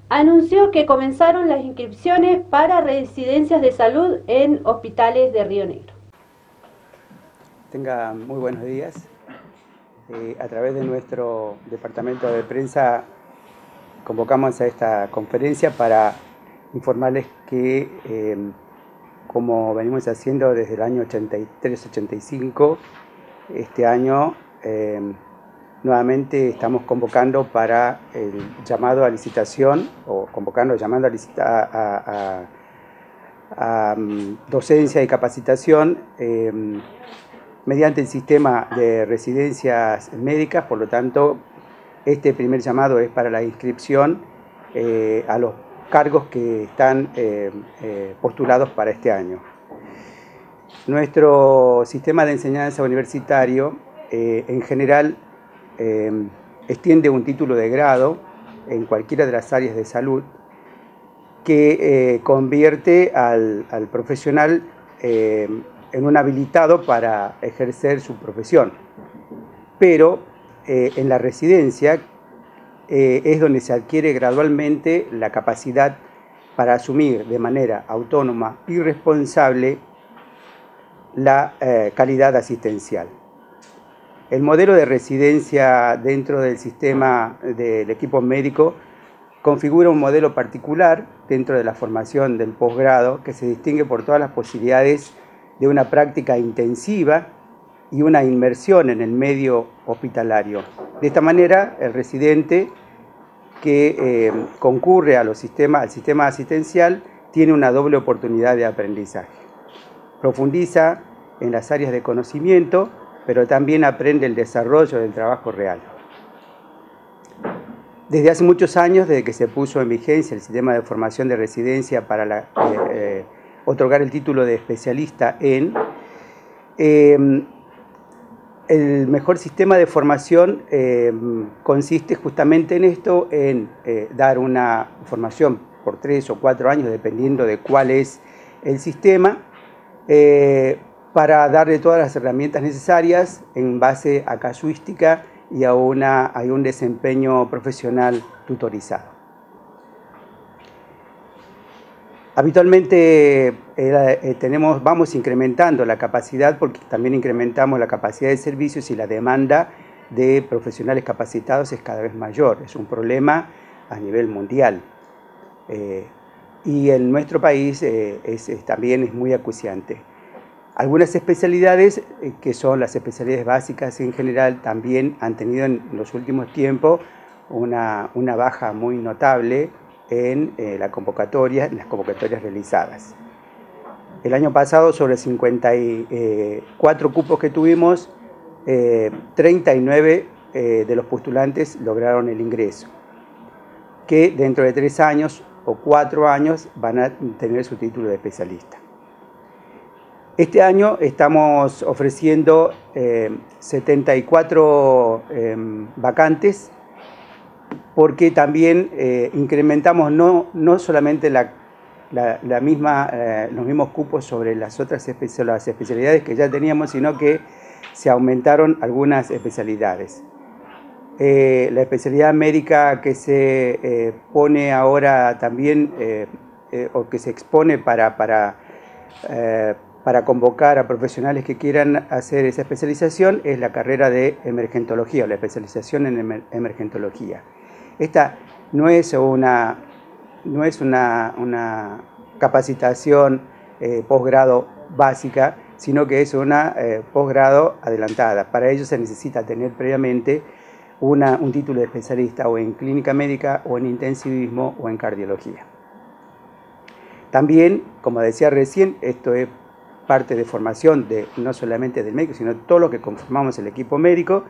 anunció que comenzaron las inscripciones para residencias de salud en hospitales de Río Negro. Tenga muy buenos días. A través de nuestro departamento de prensa convocamos a esta conferencia para informarles que, como venimos haciendo desde el año 83-85, este año nuevamente estamos convocando para el llamado a licitación, o llamando a licitar a docencia y capacitación mediante el sistema de residencias médicas. Por lo tanto, este primer llamado es para la inscripción a los cargos que están postulados para este año. Nuestro sistema de enseñanza universitario en general extiende un título de grado en cualquiera de las áreas de salud que convierte al profesional en un habilitado para ejercer su profesión. Pero en la residencia es donde se adquiere gradualmente la capacidad para asumir de manera autónoma y responsable la calidad asistencial. El modelo de residencia dentro del sistema del equipo médico configura un modelo particular dentro de la formación del posgrado que se distingue por todas las posibilidades de una práctica intensiva y una inmersión en el medio hospitalario. De esta manera, el residente que concurre al sistema asistencial tiene una doble oportunidad de aprendizaje. Profundiza en las áreas de conocimiento, pero también aprende el desarrollo del trabajo real. Desde hace muchos años, desde que se puso en vigencia el sistema de formación de residencia para otorgar el título de especialista el mejor sistema de formación consiste justamente en esto, en dar una formación por 3 o 4 años, dependiendo de cuál es el sistema, para darle todas las herramientas necesarias en base a casuística y a un desempeño profesional tutorizado. Habitualmente vamos incrementando la capacidad porque también incrementamos la capacidad de servicios y la demanda de profesionales capacitados es cada vez mayor. Es un problema a nivel mundial. Y en nuestro país también es muy acuciante. Algunas especialidades, que son las especialidades básicas en general, también han tenido en los últimos tiempos una baja muy notable en las convocatorias realizadas. El año pasado, sobre 54 cupos que tuvimos, 39 de los postulantes lograron el ingreso, que dentro de 3 años o 4 años van a tener su título de especialista. Este año estamos ofreciendo 74 vacantes, porque también incrementamos no solamente los mismos cupos sobre las otras las especialidades que ya teníamos, sino que se aumentaron algunas especialidades. La especialidad médica que se pone ahora también, o que se expone para convocar a profesionales que quieran hacer esa especialización, es la carrera de emergentología, o la especialización en emergentología. Esta no es una capacitación posgrado básica, sino que es una posgrado adelantada. Para ello se necesita tener previamente un título de especialista o en clínica médica, o en intensivismo, o en cardiología. También, como decía recién, esto es parte de formación no solamente del médico, sino de todo lo que conformamos el equipo médico.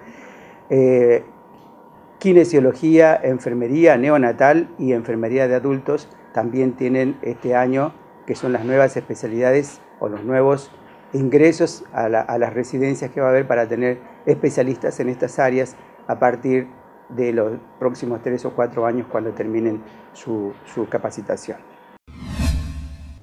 Kinesiología, enfermería neonatal y enfermería de adultos también tienen este año, que son las nuevas especialidades o los nuevos ingresos a las residencias que va a haber para tener especialistas en estas áreas a partir de los próximos 3 o 4 años, cuando terminen su capacitación.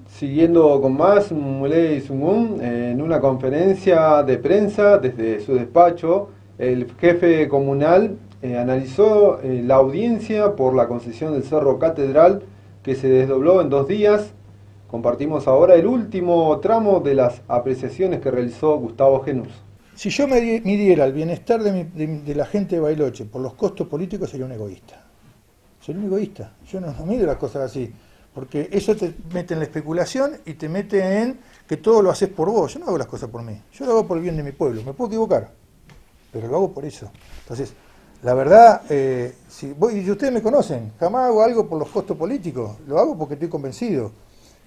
Siguiendo con más, Muley Sungun, en una conferencia de prensa desde su despacho, el jefe comunal analizó la audiencia por la concesión del Cerro Catedral, que se desdobló en 2 días. Compartimos ahora el último tramo de las apreciaciones que realizó Gustavo Genús. Si yo midiera el bienestar de la gente de Bariloche por los costos políticos, sería un egoísta. Sería un egoísta. Yo no mido las cosas así, porque eso te mete en la especulación y te mete en que todo lo haces por vos. Yo no hago las cosas por mí, yo lo hago por el bien de mi pueblo. Me puedo equivocar, pero lo hago por eso. Entonces, la verdad, si ustedes me conocen, jamás hago algo por los costos políticos, lo hago porque estoy convencido.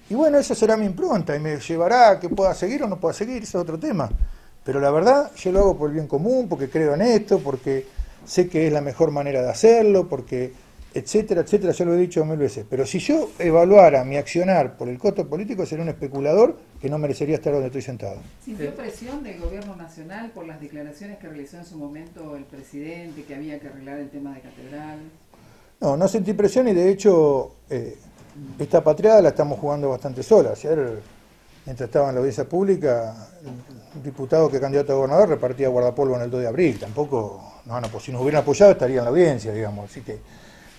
Y bueno, esa será mi impronta y me llevará a que pueda seguir o no pueda seguir, ese es otro tema. Pero la verdad, yo lo hago por el bien común, porque creo en esto, porque sé que es la mejor manera de hacerlo, porque etcétera, etcétera, ya lo he dicho 1000 veces. Pero si yo evaluara mi accionar por el costo político, sería un especulador que no merecería estar donde estoy sentado. ¿Sintió presión del gobierno nacional por las declaraciones que realizó en su momento el presidente, que había que arreglar el tema de Catedral? No sentí presión, y de hecho esta patriada la estamos jugando bastante sola. Ayer, mientras estaba en la audiencia pública, un diputado que es candidato a gobernador repartía guardapolvo en el 2 de abril. Tampoco, si nos hubieran apoyado estaría en la audiencia, digamos. Así que,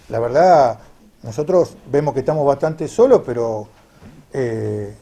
la verdad, nosotros vemos que estamos bastante solos, pero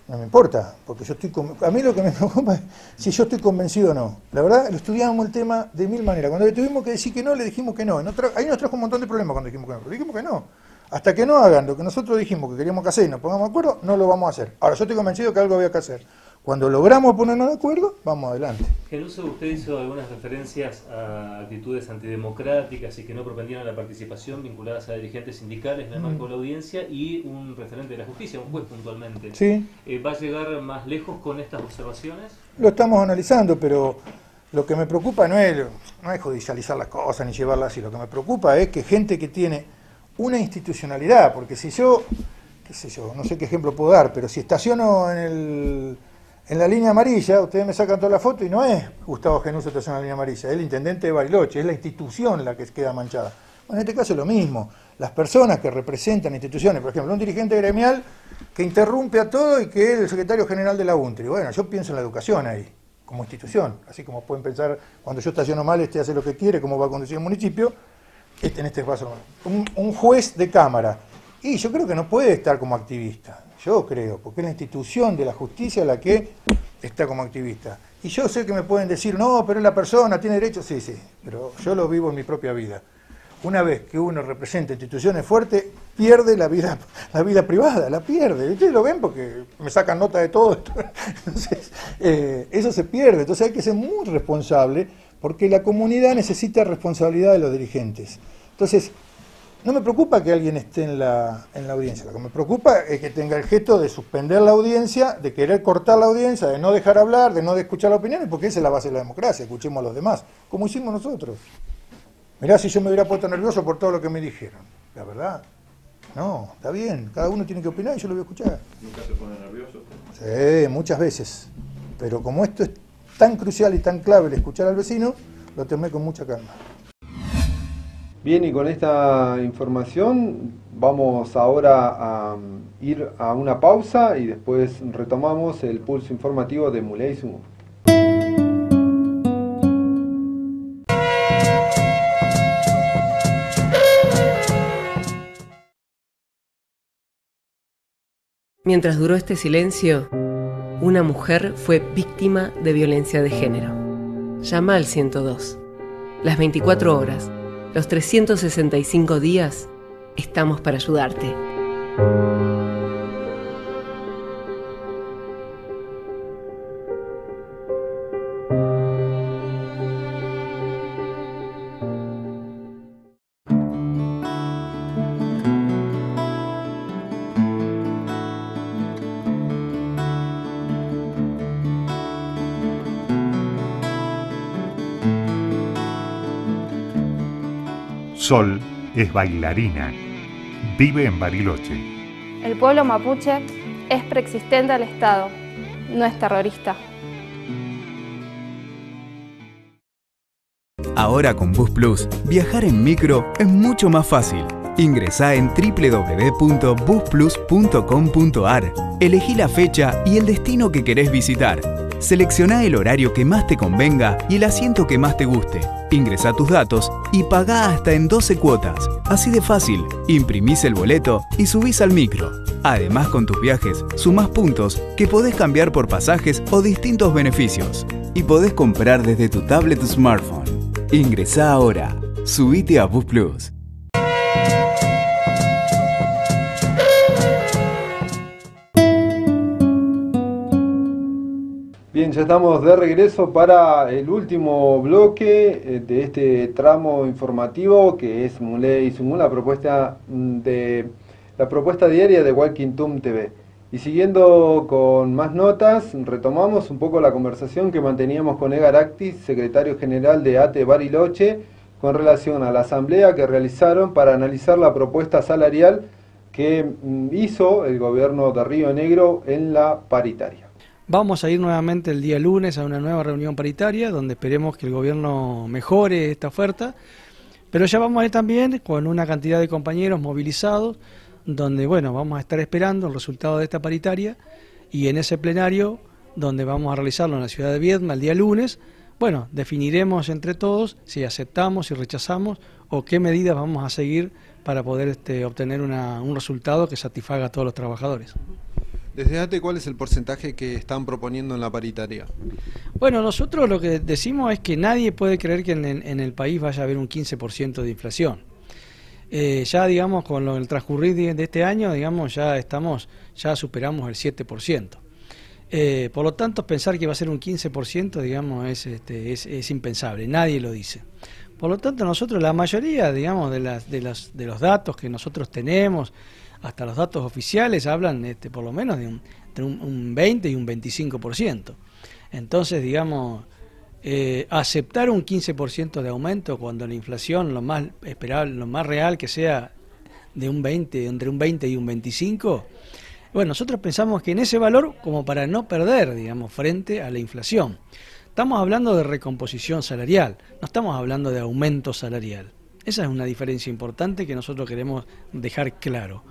no me importa, porque a mí lo que me preocupa es si yo estoy convencido o no. La verdad, lo estudiamos el tema de 1000 maneras. Cuando le tuvimos que decir que no, le dijimos que no. Ahí nos trajo un montón de problemas cuando dijimos que no, pero dijimos que no. Hasta que no hagan lo que nosotros dijimos que queríamos que hacer y nos pongamos de acuerdo, no lo vamos a hacer. Ahora, yo estoy convencido que algo había que hacer. Cuando logramos ponernos de acuerdo, vamos adelante. Genús, usted hizo algunas referencias a actitudes antidemocráticas y que no propendían a la participación vinculadas a dirigentes sindicales en el marco de la audiencia, y un referente de la justicia, un juez puntualmente. Sí. ¿Va a llegar más lejos con estas observaciones? Lo estamos analizando, pero lo que me preocupa no es judicializar las cosas ni llevarlas así. Lo que me preocupa es que gente que tiene una institucionalidad, porque si yo, qué sé yo, no sé qué ejemplo puedo dar, pero si estaciono en la línea amarilla, ustedes me sacan toda la foto y no es Gustavo Genús estaciona en la línea amarilla, es el intendente de Bariloche, es la institución la que queda manchada. Bueno, en este caso es lo mismo, las personas que representan instituciones, por ejemplo, un dirigente gremial que interrumpe a todo y que es el secretario general de la UNTRI. Bueno, yo pienso en la educación ahí, como institución, así como pueden pensar cuando yo estaciono mal, hace lo que quiere, cómo va a conducir el municipio. En este caso, un juez de cámara. Y yo creo que no puede estar como activista. Yo creo, porque es la institución de la justicia la que está como activista. Y yo sé que me pueden decir, no, pero es la persona, tiene derecho. Sí, pero yo lo vivo en mi propia vida. Una vez que uno representa instituciones fuertes, pierde la vida privada, la pierde. Ustedes lo ven porque me sacan nota de todo esto. Entonces, eso se pierde. Entonces hay que ser muy responsable, porque la comunidad necesita responsabilidad de los dirigentes. Entonces, no me preocupa que alguien esté en la audiencia. Lo que me preocupa es que tenga el gesto de suspender la audiencia, de querer cortar la audiencia, de no dejar hablar, de no escuchar la opinión, porque esa es la base de la democracia. Escuchemos a los demás, como hicimos nosotros. Mirá, si yo me hubiera puesto nervioso por todo lo que me dijeron. La verdad, no, está bien. Cada uno tiene que opinar y yo lo voy a escuchar. ¿Nunca se pone nervioso? Sí, muchas veces. Pero como esto es tan crucial y tan clave el escuchar al vecino, lo tomé con mucha calma. Bien, y con esta información vamos ahora a ir a una pausa y después retomamos el pulso informativo de Muley Sungún. Mientras duró este silencio, una mujer fue víctima de violencia de género. Llama al 102. Las 24 horas, los 365 días, estamos para ayudarte. Sol es bailarina. Vive en Bariloche. El pueblo mapuche es preexistente al Estado, no es terrorista. Ahora con Bus Plus, viajar en micro es mucho más fácil. Ingresá en www.busplus.com.ar, elegí la fecha y el destino que querés visitar. Seleccioná el horario que más te convenga y el asiento que más te guste. Ingresá tus datos y pagá hasta en 12 cuotas. Así de fácil, imprimís el boleto y subís al micro. Además, con tus viajes, sumás puntos que podés cambiar por pasajes o distintos beneficios. Y podés comprar desde tu tablet o smartphone. Ingresá ahora. Subite a Bus Plus. Bien, ya estamos de regreso para el último bloque de este tramo informativo, que es Muley Sungún, la propuesta diaria de Walking Tum TV. Y siguiendo con más notas, retomamos un poco la conversación que manteníamos con Edgar Actis, secretario general de ATE Bariloche, con relación a la asamblea que realizaron para analizar la propuesta salarial que hizo el gobierno de Río Negro en la paritaria. Vamos a ir nuevamente el día lunes a una nueva reunión paritaria donde esperemos que el gobierno mejore esta oferta, pero ya vamos a ir también con una cantidad de compañeros movilizados donde, bueno, vamos a estar esperando el resultado de esta paritaria y en ese plenario donde vamos a realizarlo en la ciudad de Viedma el día lunes, bueno, definiremos entre todos si aceptamos, si rechazamos o qué medidas vamos a seguir para poder obtener un resultado que satisfaga a todos los trabajadores. Desde ATE, ¿cuál es el porcentaje que están proponiendo en la paritaria? Bueno, nosotros lo que decimos es que nadie puede creer que en el país vaya a haber un 15% de inflación. Ya digamos con el transcurrir de este año, digamos ya superamos el 7%. Por lo tanto, pensar que va a ser un 15%, digamos, es impensable, nadie lo dice. Por lo tanto, nosotros, la mayoría, digamos, de los datos que nosotros tenemos, hasta los datos oficiales, hablan por lo menos de un 20 y un 25%. Entonces, digamos, aceptar un 15% de aumento cuando la inflación, lo más esperable, lo más real que sea de un 20, entre un 20 y un 25%, bueno, nosotros pensamos que en ese valor, como para no perder, digamos, frente a la inflación. Estamos hablando de recomposición salarial, no estamos hablando de aumento salarial. Esa es una diferencia importante que nosotros queremos dejar claro.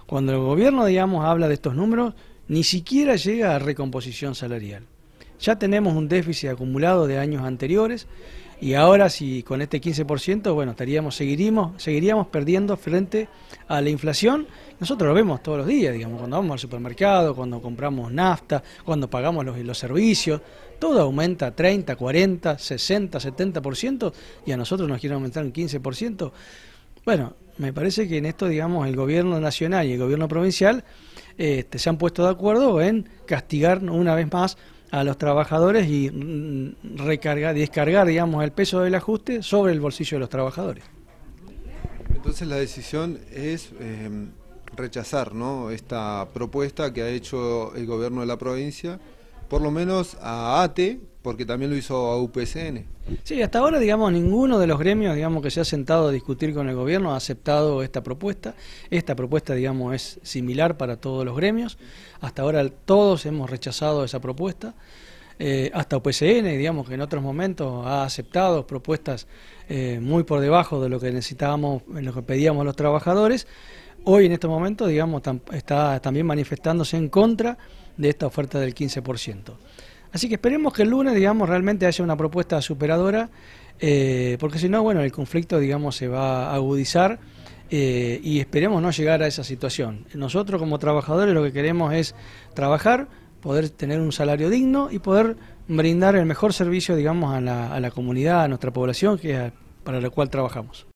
Cuando el gobierno, digamos, habla de estos números, ni siquiera llega a recomposición salarial. Ya tenemos un déficit acumulado de años anteriores y ahora si con este 15%, bueno, seguiríamos perdiendo frente a la inflación. Nosotros lo vemos todos los días, digamos, cuando vamos al supermercado, cuando compramos nafta, cuando pagamos los servicios, todo aumenta 30, 40, 60, 70% y a nosotros nos quieren aumentar un 15%. Bueno, me parece que en esto, digamos, el gobierno nacional y el gobierno provincial se han puesto de acuerdo en castigar una vez más a los trabajadores y descargar, digamos, el peso del ajuste sobre el bolsillo de los trabajadores. Entonces la decisión es rechazar, ¿no?, esta propuesta que ha hecho el gobierno de la provincia, por lo menos a ATE, porque también lo hizo a UPCN. Sí, hasta ahora, digamos, ninguno de los gremios, digamos, que se ha sentado a discutir con el gobierno ha aceptado esta propuesta. Esta propuesta, digamos, es similar para todos los gremios. Hasta ahora todos hemos rechazado esa propuesta. hasta UPCN, digamos, que en otros momentos ha aceptado propuestas muy por debajo de lo que necesitábamos, en lo que pedíamos los trabajadores. Hoy en este momento, digamos, está también manifestándose en contra de esta oferta del 15%. Así que esperemos que el lunes, digamos, realmente haya una propuesta superadora, porque si no, bueno, el conflicto, digamos, se va a agudizar y esperemos no llegar a esa situación. Nosotros como trabajadores lo que queremos es trabajar, poder tener un salario digno y poder brindar el mejor servicio, digamos, a la comunidad, a nuestra población, que es para la cual trabajamos.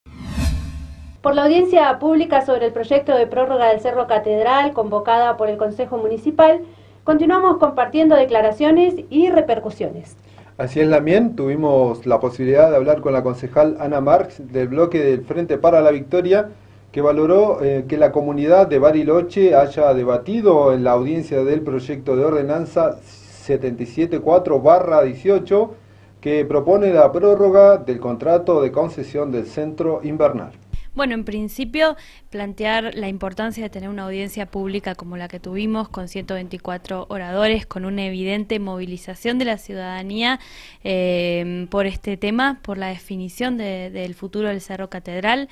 Por la audiencia pública sobre el proyecto de prórroga del Cerro Catedral, convocada por el Consejo Municipal, continuamos compartiendo declaraciones y repercusiones. Así es, Lamien, tuvimos la posibilidad de hablar con la concejal Ana Marx del bloque del Frente para la Victoria, que valoró que la comunidad de Bariloche haya debatido en la audiencia del proyecto de ordenanza 774/18, que propone la prórroga del contrato de concesión del centro invernal. Bueno, en principio plantear la importancia de tener una audiencia pública como la que tuvimos, con 124 oradores, con una evidente movilización de la ciudadanía por este tema, por la definición del futuro del Cerro Catedral.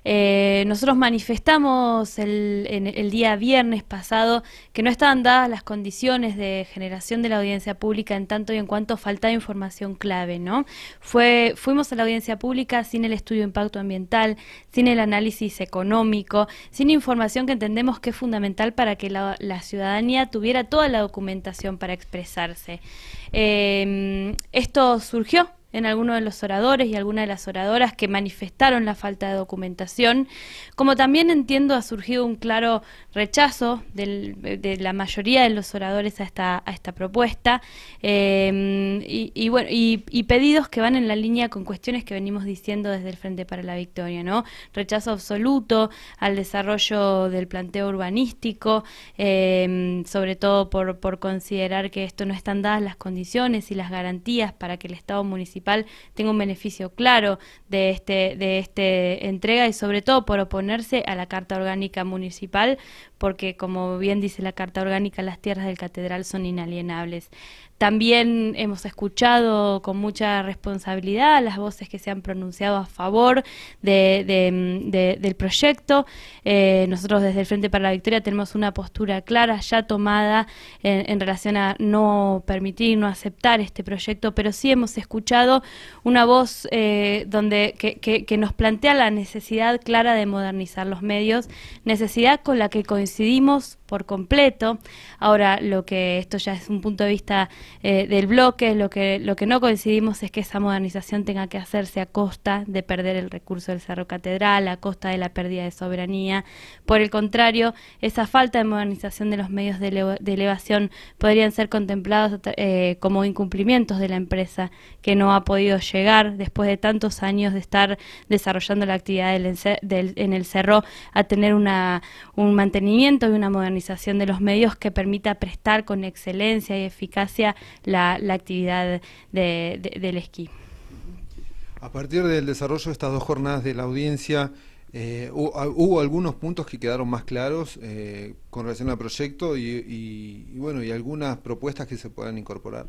Nosotros manifestamos el día viernes pasado que no estaban dadas las condiciones de generación de la audiencia pública en tanto y en cuanto faltaba información clave, ¿no? Fuimos a la audiencia pública sin el estudio de impacto ambiental, sin el análisis económico, sin información que entendemos que es fundamental para que la ciudadanía tuviera toda la documentación para expresarse. Esto surgió en algunos de los oradores y algunas de las oradoras que manifestaron la falta de documentación, como también entiendo ha surgido un claro rechazo de la mayoría de los oradores a esta propuesta, y pedidos que van en la línea con cuestiones que venimos diciendo desde el Frente para la Victoria, ¿no? Rechazo absoluto al desarrollo del planteo urbanístico, sobre todo por considerar que esto no están dadas las condiciones y las garantías para que el Estado municipal tenga un beneficio claro de este entrega, y sobre todo por oponerse a la Carta Orgánica Municipal, porque como bien dice la Carta Orgánica, las tierras del Catedral son inalienables. También hemos escuchado con mucha responsabilidad las voces que se han pronunciado a favor del proyecto. Nosotros desde el Frente para la Victoria tenemos una postura clara ya tomada en relación a no permitir, no aceptar este proyecto, pero sí hemos escuchado una voz que nos plantea la necesidad clara de modernizar los medios, necesidad con la que coincidimos por completo. Ahora, esto ya es un punto de vista del bloque, lo que no coincidimos es que esa modernización tenga que hacerse a costa de perder el recurso del Cerro Catedral, a costa de la pérdida de soberanía. Por el contrario, esa falta de modernización de los medios de elevación podrían ser contemplados como incumplimientos de la empresa, que no ha podido llegar después de tantos años de estar desarrollando la actividad en el cerro a tener un mantenimiento y una modernización de los medios que permita prestar con excelencia y eficacia la actividad del esquí. A partir del desarrollo de estas dos jornadas de la audiencia, hubo algunos puntos que quedaron más claros con relación al proyecto y algunas propuestas que se puedan incorporar.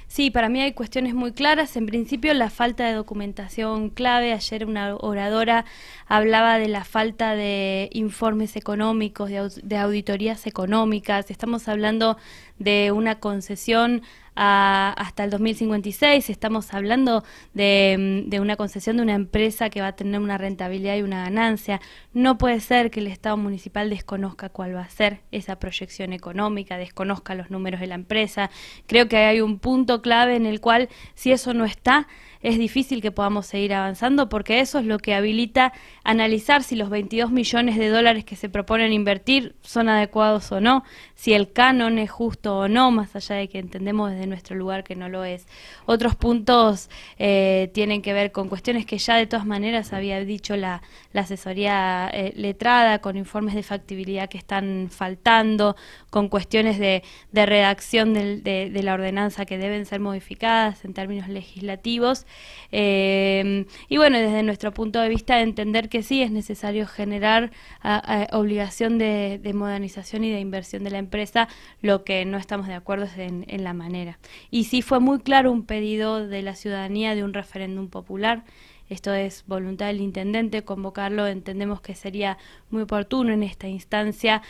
Sí, para mí hay cuestiones muy claras. En principio, la falta de documentación clave. Ayer una oradora hablaba de la falta de informes económicos, de auditorías económicas. Estamos hablando de una concesión hasta el 2056, estamos hablando de una concesión de una empresa que va a tener una rentabilidad y una ganancia. No puede ser que el Estado municipal desconozca cuál va a ser esa proyección económica, desconozca los números de la empresa. Creo que hay un punto clave en el cual, si eso no está, es difícil que podamos seguir avanzando, porque eso es lo que habilita analizar si los 22 millones de dólares que se proponen invertir son adecuados o no, si el canon es justo o no, más allá de que entendemos desde nuestro lugar que no lo es. Otros puntos tienen que ver con cuestiones que ya de todas maneras había dicho la asesoría letrada, con informes de factibilidad que están faltando, con cuestiones de redacción de la ordenanza que deben ser modificadas en términos legislativos. Y bueno, desde nuestro punto de vista, entender que sí es necesario generar obligación de modernización y de inversión de la empresa. Lo que no estamos de acuerdo es en la manera. Y sí fue muy claro un pedido de la ciudadanía de un referéndum popular. Esto es voluntad del intendente convocarlo. Entendemos que sería muy oportuno en esta instancia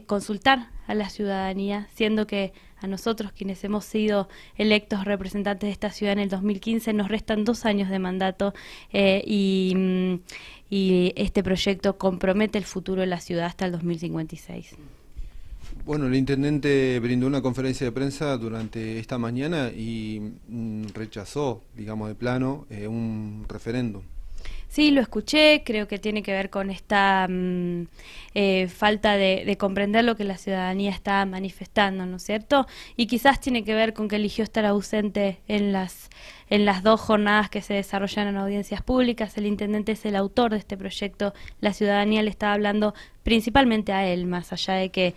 consultar a la ciudadanía, siendo que a nosotros, quienes hemos sido electos representantes de esta ciudad en el 2015, nos restan 2 años de mandato y este proyecto compromete el futuro de la ciudad hasta el 2056. Bueno, el intendente brindó una conferencia de prensa durante esta mañana y rechazó, digamos de plano, un referéndum. Sí, lo escuché, creo que tiene que ver con esta falta de comprender lo que la ciudadanía está manifestando, ¿no es cierto? Y quizás tiene que ver con que eligió estar ausente en las 2 jornadas que se desarrollan en audiencias públicas. El intendente es el autor de este proyecto, la ciudadanía le está hablando principalmente a él, más allá de que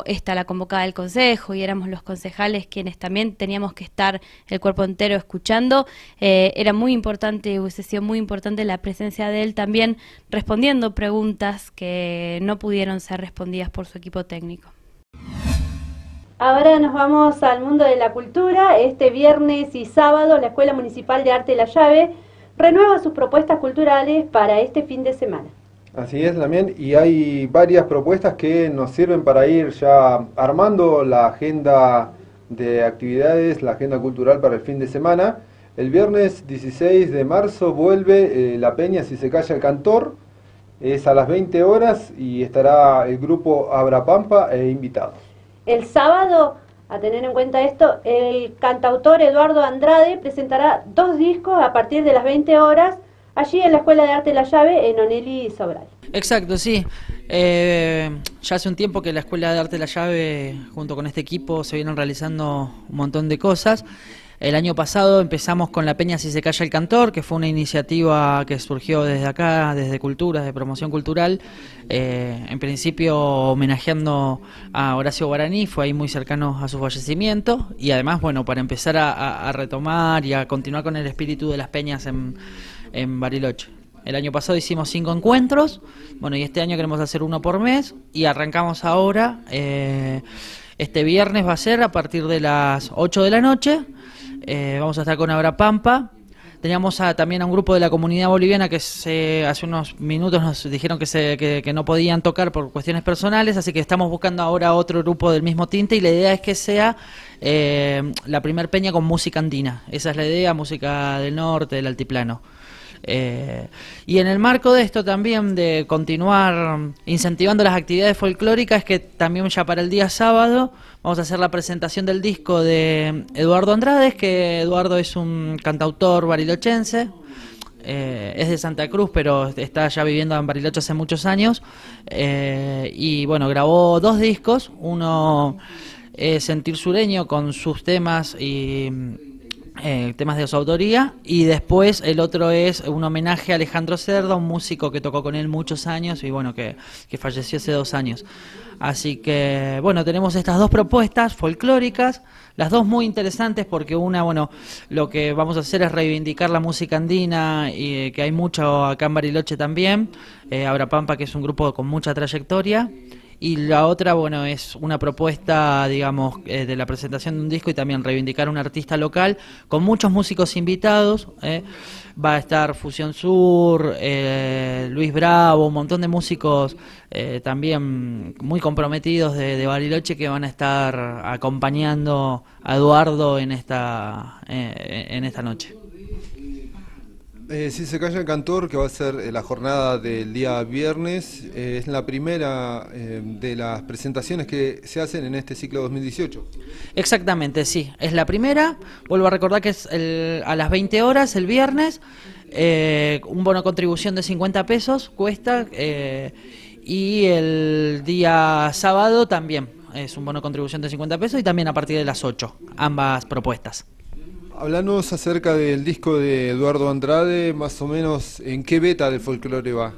está la convocada del consejo y éramos los concejales quienes también teníamos que estar el cuerpo entero escuchando. Era muy importante, hubiese sido muy importante la presencia de él también respondiendo preguntas que no pudieron ser respondidas por su equipo técnico. Ahora nos vamos al mundo de la cultura. Este viernes y sábado la Escuela Municipal de Arte La Llave renueva sus propuestas culturales para este fin de semana. Así es, Damián, y hay varias propuestas que nos sirven para ir ya armando la agenda de actividades, la agenda cultural para el fin de semana. El viernes 16 de marzo vuelve la peña Si se calla el cantor, es a las 20 horas y estará el grupo Abra Pampa e invitados. El sábado, a tener en cuenta esto, el cantautor Eduardo Andrade presentará 2 discos a partir de las 20 horas allí en la Escuela de Arte La Llave en Onelli y Sobral. Exacto, sí. Ya hace un tiempo que la Escuela de Arte La Llave, junto con este equipo, se vienen realizando un montón de cosas. El año pasado empezamos con la Peña Si se calla el cantor, que fue una iniciativa que surgió desde acá, desde Cultura, de promoción cultural, en principio homenajeando a Horacio Guaraní, fue ahí muy cercano a su fallecimiento, y además, bueno, para empezar a retomar y a continuar con el espíritu de las peñas en Bariloche. El año pasado hicimos 5 encuentros, bueno, y este año queremos hacer 1 por mes, y arrancamos ahora. Este viernes va a ser a partir de las 8 de la noche. Vamos a estar con Abra Pampa. Teníamos también a un grupo de la comunidad boliviana que hace unos minutos nos dijeron que no podían tocar por cuestiones personales, así que estamos buscando ahora otro grupo del mismo tinte, y la idea es que sea la primer peña con música andina. Esa es la idea, música del norte, del altiplano. Y en el marco de esto también, de continuar incentivando las actividades folclóricas, es que también ya para el día sábado vamos a hacer la presentación del disco de Eduardo Andrade, que Eduardo es un cantautor barilochense, es de Santa Cruz, pero está ya viviendo en Bariloche hace muchos años, y bueno, grabó 2 discos, uno es Sentir Sureño con sus temas y temas de su autoría, y después el otro es un homenaje a Alejandro Cerda, un músico que tocó con él muchos años y bueno, que falleció hace 2 años. Así que bueno, tenemos estas 2 propuestas folclóricas, las 2 muy interesantes, porque una, bueno, lo que vamos a hacer es reivindicar la música andina, y que hay mucho acá en Bariloche también, Abra Pampa, que es un grupo con mucha trayectoria. Y la otra, bueno, es una propuesta, digamos, de la presentación de un disco y también reivindicar a un artista local con muchos músicos invitados. Va a estar Fusión Sur, Luis Bravo, un montón de músicos también muy comprometidos de Bariloche, que van a estar acompañando a Eduardo en esta noche. Si se calla el cantor, que va a ser la jornada del día viernes, es la primera de las presentaciones que se hacen en este ciclo 2018. Exactamente, sí, es la primera. Vuelvo a recordar que es a las 20 horas el viernes, un bono contribución de 50 pesos cuesta, y el día sábado también es un bono contribución de 50 pesos y también a partir de las 8, ambas propuestas. Háblanos acerca del disco de Eduardo Andrade, más o menos en qué beta del folclore va.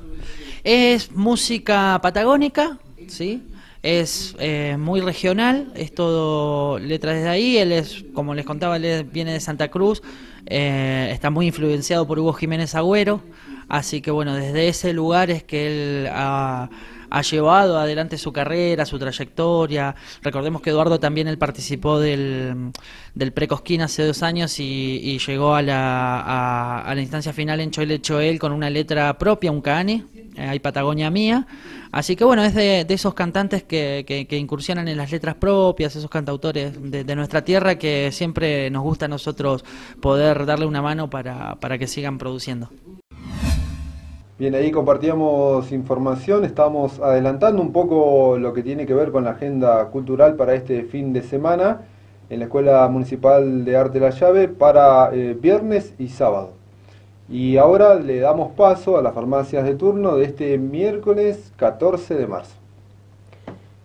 Es música patagónica, ¿sí? Es muy regional, es todo letras desde ahí. Él es, como les contaba, él viene de Santa Cruz, está muy influenciado por Hugo Jiménez Agüero, así que bueno, desde ese lugar es que él ha llevado adelante su carrera, su trayectoria. Recordemos que Eduardo también él participó del Precosquín hace 2 años y llegó a la instancia final en Choel Choel con una letra propia, un Cani, hay Patagonia Mía. Así que bueno, es de esos cantantes que incursionan en las letras propias, esos cantautores de nuestra tierra que siempre nos gusta a nosotros poder darle una mano para que sigan produciendo. Bien, ahí compartíamos información, estamos adelantando un poco lo que tiene que ver con la agenda cultural para este fin de semana en la Escuela Municipal de Arte La Llave para viernes y sábado. Y ahora le damos paso a las farmacias de turno de este miércoles 14 de marzo.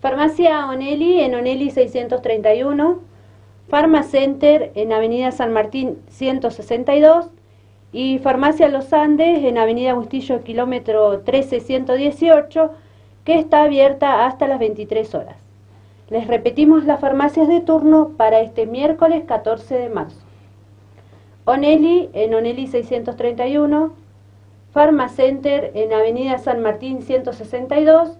Farmacia Onelli en Onelli 631, Farmacenter en Avenida San Martín 162, y Farmacia Los Andes en Avenida Bustillo, kilómetro 13118, que está abierta hasta las 23 horas. Les repetimos las farmacias de turno para este miércoles 14 de marzo. Onelli en Onelli 631, Farmacenter en Avenida San Martín 162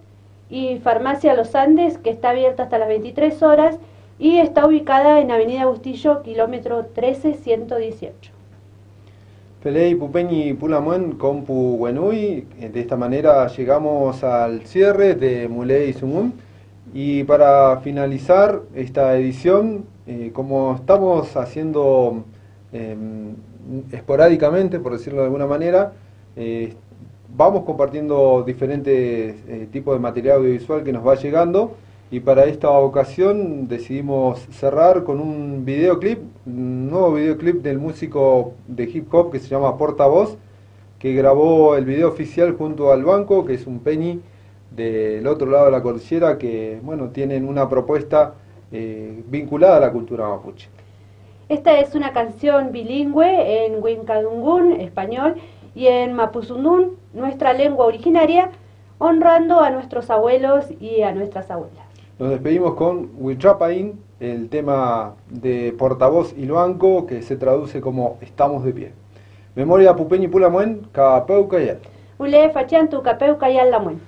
y Farmacia Los Andes, que está abierta hasta las 23 horas y está ubicada en Avenida Bustillo, kilómetro 13118. Pelei, Pupeñi, Pulamuen, Compu, Wenui. De esta manera llegamos al cierre de Muley Sumum. Y para finalizar esta edición, como estamos haciendo esporádicamente, por decirlo de alguna manera, vamos compartiendo diferentes tipos de material audiovisual que nos va llegando. Y para esta ocasión decidimos cerrar con un videoclip, un nuevo videoclip del músico de hip hop que se llama Portavoz, que grabó el video oficial junto al Banco, que es un peñi del otro lado de la cordillera, que bueno, tienen una propuesta vinculada a la cultura mapuche. Esta es una canción bilingüe en Wincadungún, español, y en Mapuzungún, nuestra lengua originaria, honrando a nuestros abuelos y a nuestras abuelas. Nos despedimos con Huitrapaín, el tema de Portavoz y Luanco, que se traduce como Estamos de pie. Memoria Pupeñi Pulamuen, Capeu Cayal. Ule Fachantu Capeu Cayal Lamuen.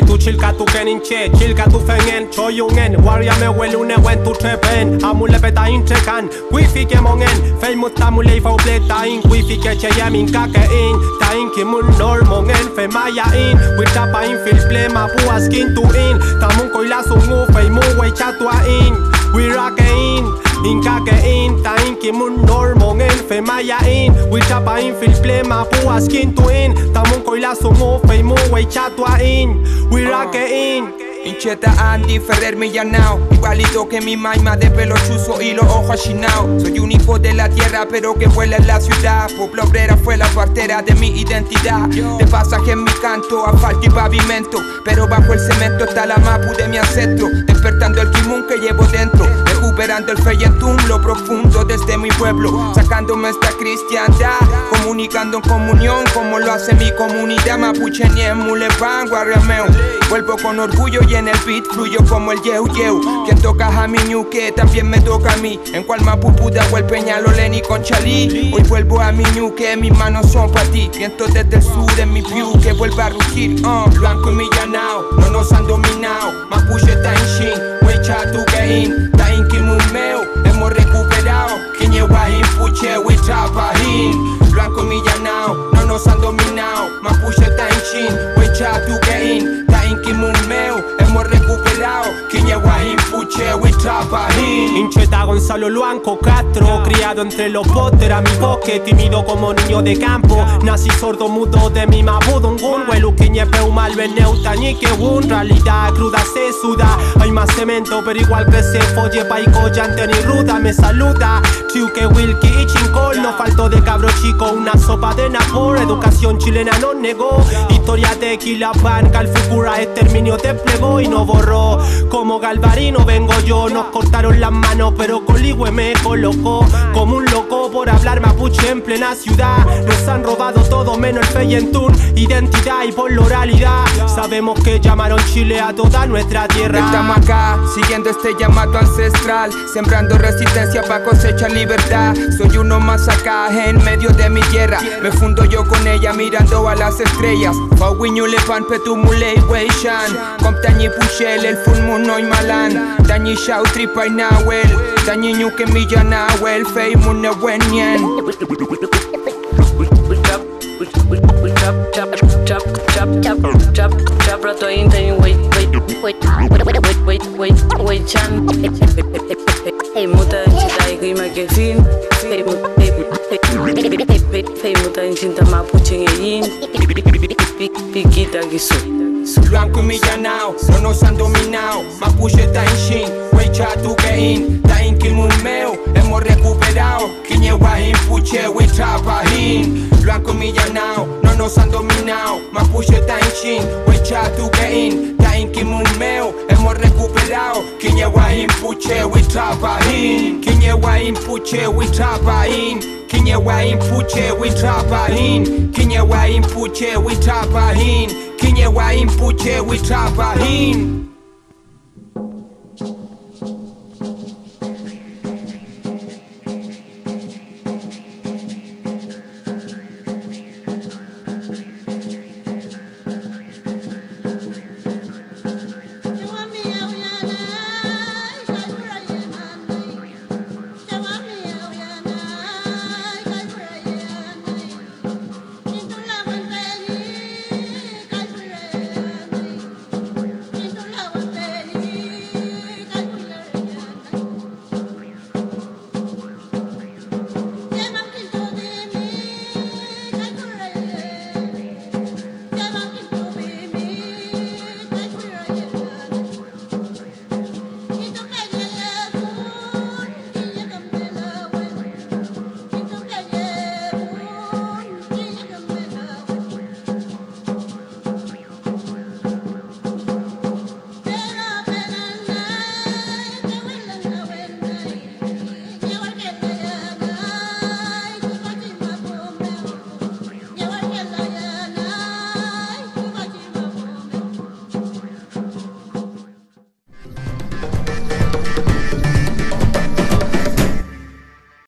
Tu chilka tu keninche, chilka tu fengen, choyungen, waria me welune wen tu trepen, amule beta intrekan, wifi ke mongen, famous tamule fa obleta in, wifi ke cheyamin kake in, ta in ki mun nor mongen, fe maya in, witapa in fil plema bua skin tu in, tamun koila sungu fe mu we chatua in, we rock in. Inkake in, ta in ki mun nor mongen, fe maya in, witapa in fil plema bua skin tu in, tamun koila sungu fe mu we chatua in, we rock in. Incheta Andy Ferrer Millanao, igualito que mi maima de pelo chuzo y los ojos achinados. Soy un hijo de la tierra pero que vuela en la ciudad. Pueblo obrera fue la partera de mi identidad. De pasaje en mi canto, asfalto y pavimento, pero bajo el cemento está la mapu de mi ancestro. Despertando el kimun que llevo dentro, recuperando el feyentum, lo profundo desde mi pueblo. Sacándome esta cristiandad, comunicando en comunión como lo hace mi comunidad. Mapuche Niem, Mulepan, Guarriameo. Vuelvo con orgullo y en el beat fluyo como el yeu yeu. Quien toca a mi ñuque también me toca a mí. En cual Mapupuda o el Peñalolén con Chalí. Hoy vuelvo a mi ñuque, mis manos son para ti. Viento desde el sur en mi view que vuelva a rugir. Blanco y millanao, no nos han dominado. Mapuche está en shin, huecha tu gain. Ta in kimumeo, hemos recuperado. Quiñewahin, puche, huecha pahin. Blanco y millanao, no nos han dominado. Mapuche está en shin, huecha tu gain. Ta in kimumeo, hemos recuperado. Quiñewahin, puche, huecha pahin. Incheta Gonzalo Luanco Castro, criado entre los botes, era mi bosque, tímido como niño de campo. Nací sordo mudo de mi mabudungun, huelu quiñepeu malveneu tañique un. Realidad cruda se suda, hay más cemento pero igual que se folle paico llante ni ruda me saluda. Chiuque wilki y chincol, no faltó de cabro chico una sopa de napor. Educación chilena no negó, historia de Quilapan, Calfucura exterminio desplegó y no borró. Como Galvarino vengo yo. Nos cortaron las manos, pero Coligüe me colocó como un loco por hablar mapuche en plena ciudad. Nos han robado todo menos el Feyentún, identidad y por la oralidad. Sabemos que llamaron Chile a toda nuestra tierra. Estamos acá, siguiendo este llamado ancestral, sembrando resistencia para cosechar libertad. Soy uno más acá, en medio de mi tierra. Me fundo yo con ella mirando a las estrellas. Fauiñule pan petumule y weishan. Comptañi pushel, el full moon no y malan. Dañi shau tripa y nahuel. Dañi ñuque milla nahuel. Fei mune wenyen. Chap rato inten wait chan hey muta chita igima ke fin hey muta chinta mapuche yin piquita gisu Blanco y millanao, no nos han dominado. Mapuche está en shin, wecha tu gein. Ta in kilmumeo, hemos recuperado. Quiñeguain, puche, we trapahin. Blanco y millanao, no nos han dominado. Mapuche está en shin, wecha tu gein. Ta in kilmumeo, hemos recuperado. Quiñeguain, puche, we trapahin. Quiñeguain, puche, we trapahin. Quiñeguain, puche, we trapahin. Quiñeguain, puche, we trapahin. Kinyewa impuche we trapahin.